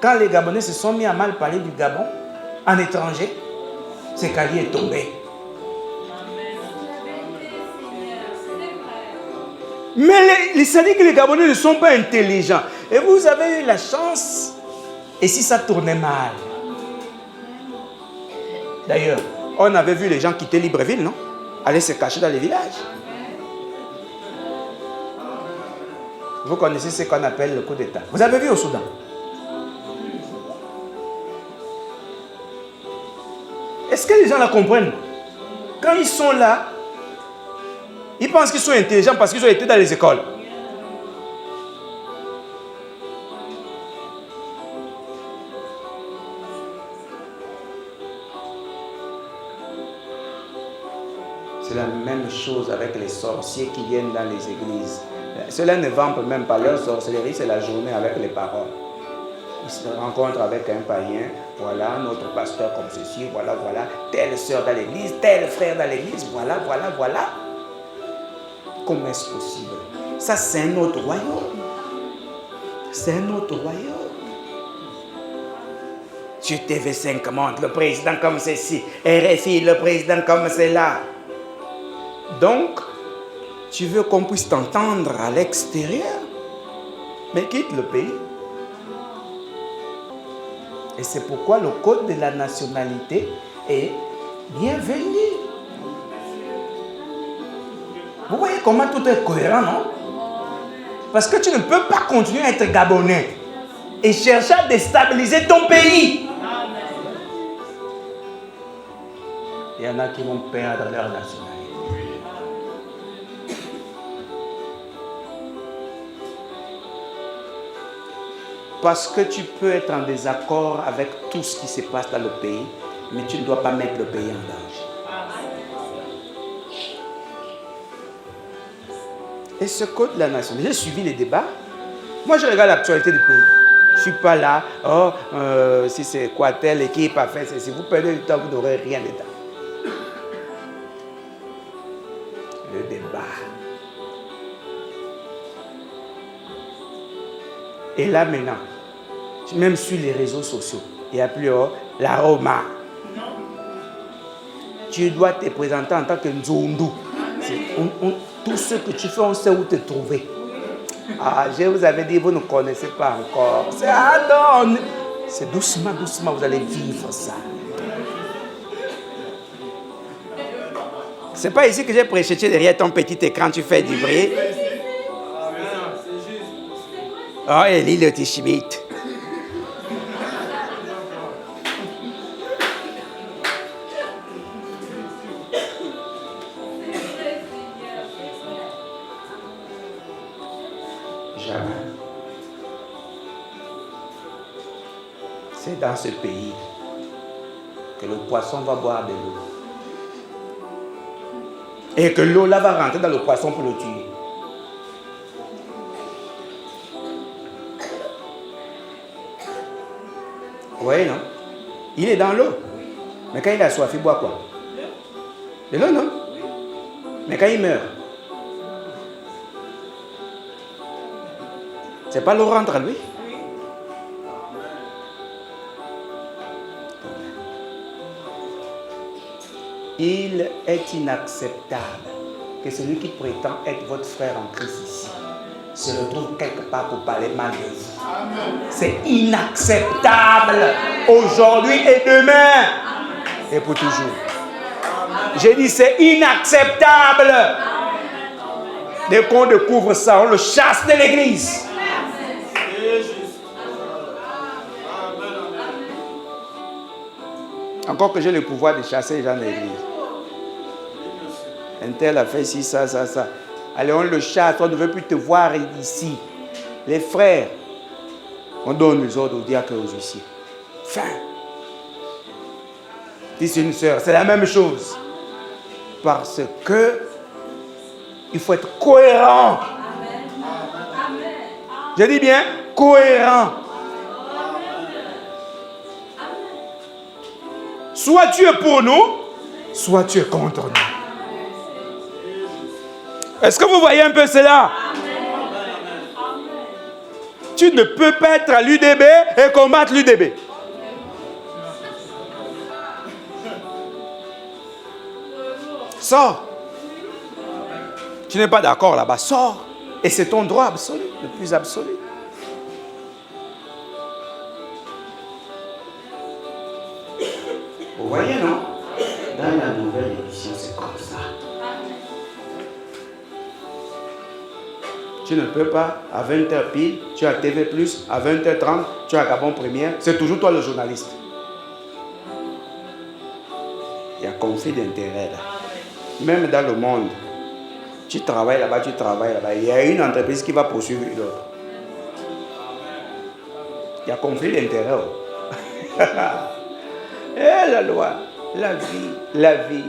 Quand les Gabonais se sont mis à mal parler du Gabon, en étranger, c'est qu'Ali est tombé. Mais ça dit que les Gabonais ne sont pas intelligents. Et vous avez eu la chance. Et si ça tournait mal? D'ailleurs, on avait vu les gens quitter Libreville, non? Aller se cacher dans les villages. Vous connaissez ce qu'on appelle le coup d'État. Vous avez vu au Soudan? Est-ce que les gens la comprennent? Quand ils sont là, ils pensent qu'ils sont intelligents parce qu'ils ont été dans les écoles. C'est la même chose avec les sorciers qui viennent dans les églises. Ceux-là ne vendent même pas leur sorcellerie, c'est la journée avec les paroles. Ils se rencontrent avec un païen, voilà notre pasteur comme ceci, voilà, telle sœur dans l'église, tel frère dans l'église, voilà. Comment est-ce possible? Ça, c'est un autre royaume. C'est un autre royaume. Sur TV5 Monde, le président comme ceci, RFI, le président comme cela. Donc, tu veux qu'on puisse t'entendre à l'extérieur, mais quitte le pays. Et c'est pourquoi le code de la nationalité est bienvenu. Vous voyez comment tout est cohérent, non? Parce que tu ne peux pas continuer à être gabonais et chercher à déstabiliser ton pays. Il y en a qui vont perdre leur nationalité. Parce que tu peux être en désaccord avec tout ce qui se passe dans le pays, mais tu ne dois pas mettre le pays en danger. Et ce code de la nation, j'ai suivi les débats. Moi, je regarde l'actualité du pays. Je ne suis pas là, si c'est quoi telle équipe a fait, si vous perdez du temps, vous n'aurez rien d'état. Le débat. Et là maintenant, même sur les réseaux sociaux, il n'y a plus la Roma. Tu dois te présenter en tant que Nzondu. Tout ce que tu fais, on sait où te trouver. Ah, je vous avais dit, vous ne connaissez pas encore. C'est doucement, vous allez vivre ça. C'est pas ici que j'ai prêché, tu es derrière ton petit écran, tu fais du bruit. Oh, Élie le Tishibite. Jamais. C'est dans ce pays que le poisson va boire de l'eau. Et que l'eau là va rentrer dans le poisson pour le tuer. Vous voyez, non? Il est dans l'eau. Mais quand il a soif, il boit quoi? De l'eau, non? Mais quand il meurt, c'est pas l'eau rentre à lui? Il est inacceptable que celui qui prétend être votre frère en Christ ici se retrouve quelque part pour parler mal de vous. C'est inacceptable aujourd'hui et demain et pour toujours. J'ai dit c'est inacceptable. Dès qu'on découvre ça, on le chasse de l'église. Encore que j'ai le pouvoir de chasser les gens de l'église. Un tel a fait ci, ça. Allez, on le chasse, on ne veut plus te voir ici. Les frères, on donne les ordres aux diacres et aux huissiers. Fin. Si c'est une sœur, c'est la même chose. Parce que il faut être cohérent. Je dis bien cohérent. Soit tu es pour nous, soit tu es contre nous. Est-ce que vous voyez un peu cela? Tu ne peux pas être à l'UDB et combattre l'UDB. Sors. Tu n'es pas d'accord là-bas, sors. Et c'est ton droit absolu, le plus absolu. Vous voyez, non? Dans la nouvelle édition, c'est comme ça. Tu ne peux pas, à 20h pile, tu as TV+, à 20h30, tu as Gabon Première. C'est toujours toi le journaliste. Il y a conflit d'intérêts là. Même dans le monde, tu travailles là-bas. Il y a une entreprise qui va poursuivre une autre. Il y a conflit d'intérêts. Oh. Et la loi, la vie.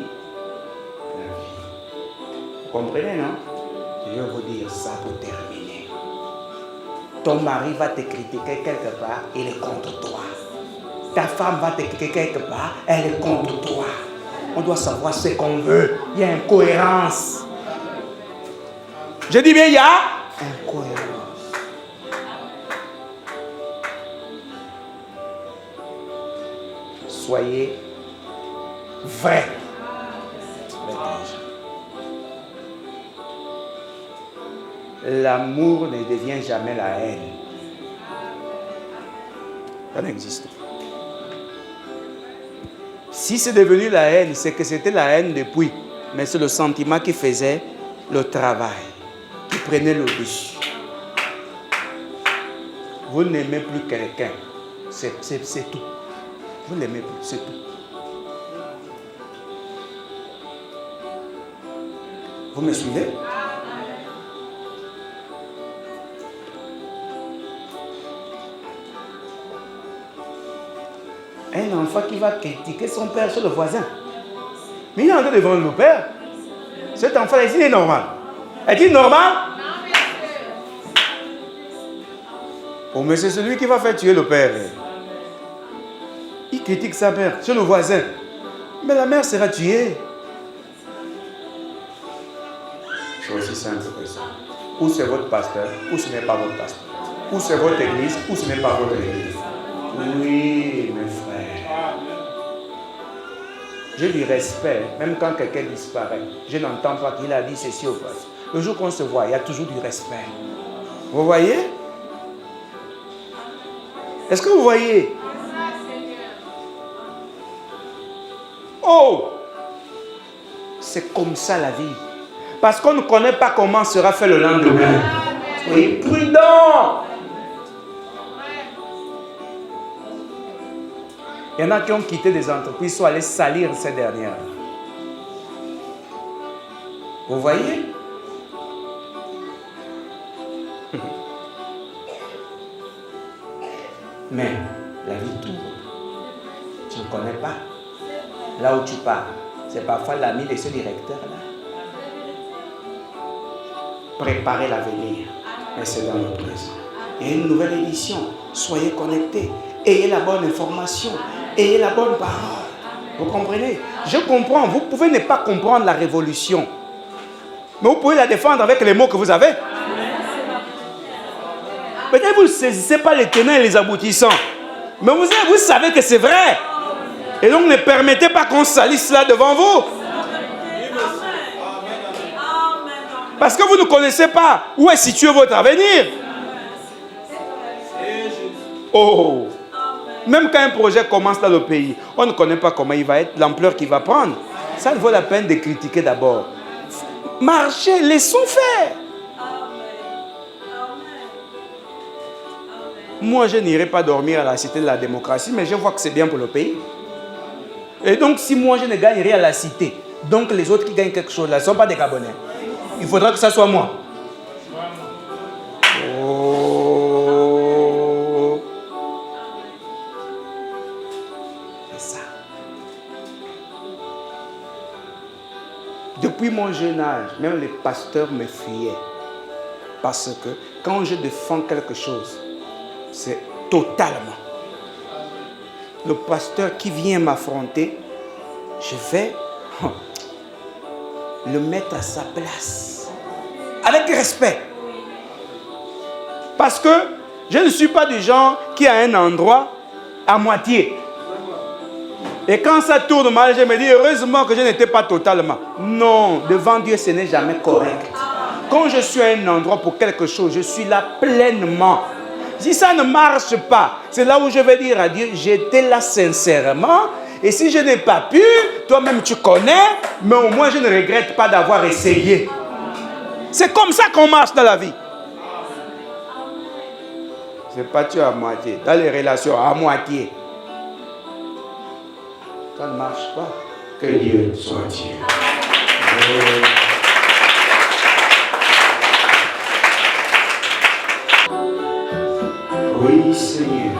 Vous comprenez, non? Je vais vous dire ça pour terminer. Ton mari va te critiquer quelque part, il est contre toi. Ta femme va te critiquer quelque part, elle est contre toi. On doit savoir ce qu'on veut. Il y a une cohérence. Je dis bien, il y a une cohérence. Soyez vrais. L'amour ne devient jamais la haine. Ça n'existe pas. Si c'est devenu la haine, c'est que c'était la haine depuis. Mais c'est le sentiment qui faisait le travail, qui prenait le dessus. Vous n'aimez plus quelqu'un. C'est tout. Vous n'aimez plus, c'est tout. Vous me suivez? Un enfant qui va critiquer son père sur le voisin. Mais il est en train de vendre le père. Cet enfant-là, il est normal. Est-il normal? Oh, mais c'est celui qui va faire tuer le père. Il critique sa mère sur le voisin. Mais la mère sera tuée. C'est aussi simple que ça. Ou c'est votre pasteur, ou ce n'est pas votre pasteur. Ou c'est votre église, ou ce n'est pas votre église. Oui, mes frères. J'ai du respect, même quand quelqu'un disparaît. Je n'entends pas qu'il a dit ceci au face. Le jour qu'on se voit, il y a toujours du respect. Vous voyez? Est-ce que vous voyez? Oh! C'est comme ça la vie. Parce qu'on ne connaît pas comment sera fait le lendemain. Soyez prudents. Il y en a qui ont quitté des entreprises, sont allés salir ces dernières. Vous voyez? Mais la vie tourne. Tu ne connais pas. Là où tu pars, c'est parfois l'ami de ce directeur-là. Préparez l'avenir. Mais c'est dans notre présent. Il y a une nouvelle édition. Soyez connectés. Ayez la bonne information. Ayez la bonne parole. Vous comprenez? Je comprends. Vous pouvez ne pas comprendre la révolution. Mais vous pouvez la défendre avec les mots que vous avez. Peut-être que vous ne saisissez pas les tenants et les aboutissants. Mais vous savez que c'est vrai. Et donc ne permettez pas qu'on salisse cela devant vous. Parce que vous ne connaissez pas où est situé votre avenir. Oh. Même quand un projet commence dans le pays, on ne connaît pas comment il va être, l'ampleur qu'il va prendre. Ça vaut la peine de critiquer d'abord. Marchez, laissons faire. Moi, je n'irai pas dormir à la cité de la démocratie, mais je vois que c'est bien pour le pays. Et donc, si moi, je ne gagne rien à la cité, donc les autres qui gagnent quelque chose là ne sont pas des Gabonais. Il faudra que ça soit moi. Oh. C'est ça. Depuis mon jeune âge, même les pasteurs me fuyaient. Parce que quand je défends quelque chose, c'est totalement. Le pasteur qui vient m'affronter, je vais le mettre à sa place. Avec respect. Parce que je ne suis pas du genre qui a un endroit à moitié. Et quand ça tourne mal, je me dis heureusement que je n'étais pas totalement. Non, devant Dieu, ce n'est jamais correct. Quand je suis à un endroit pour quelque chose, je suis là pleinement. Si ça ne marche pas, c'est là où je vais dire à Dieu, j'étais là sincèrement. Et si je n'ai pas pu, toi-même tu connais, mais au moins je ne regrette pas d'avoir essayé. C'est comme ça qu'on marche dans la vie. C'est pas tu à moitié. Dans les relations, à moitié. Ça ne marche pas. Que Dieu soit Dieu. Oui, Seigneur.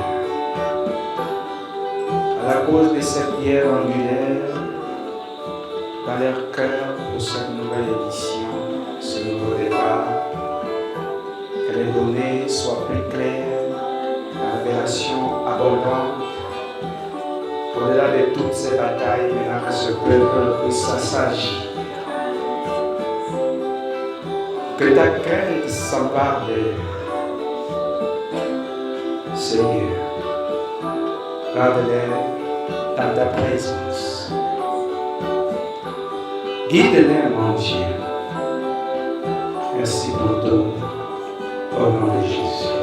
À la cause de cette pierre angulaire, dans leur cœur de cette nouvelle édition, ce nouveau départ, que les données soient plus claires, la révélation abondante, au-delà de toutes ces batailles, maintenant que ce peuple puisse s'assagir. Que ta crainte s'empare d'eux. Seigneur, garde-les dans ta présence. Guide-les, mon Dieu. Merci pour tout. Au nom de Jésus.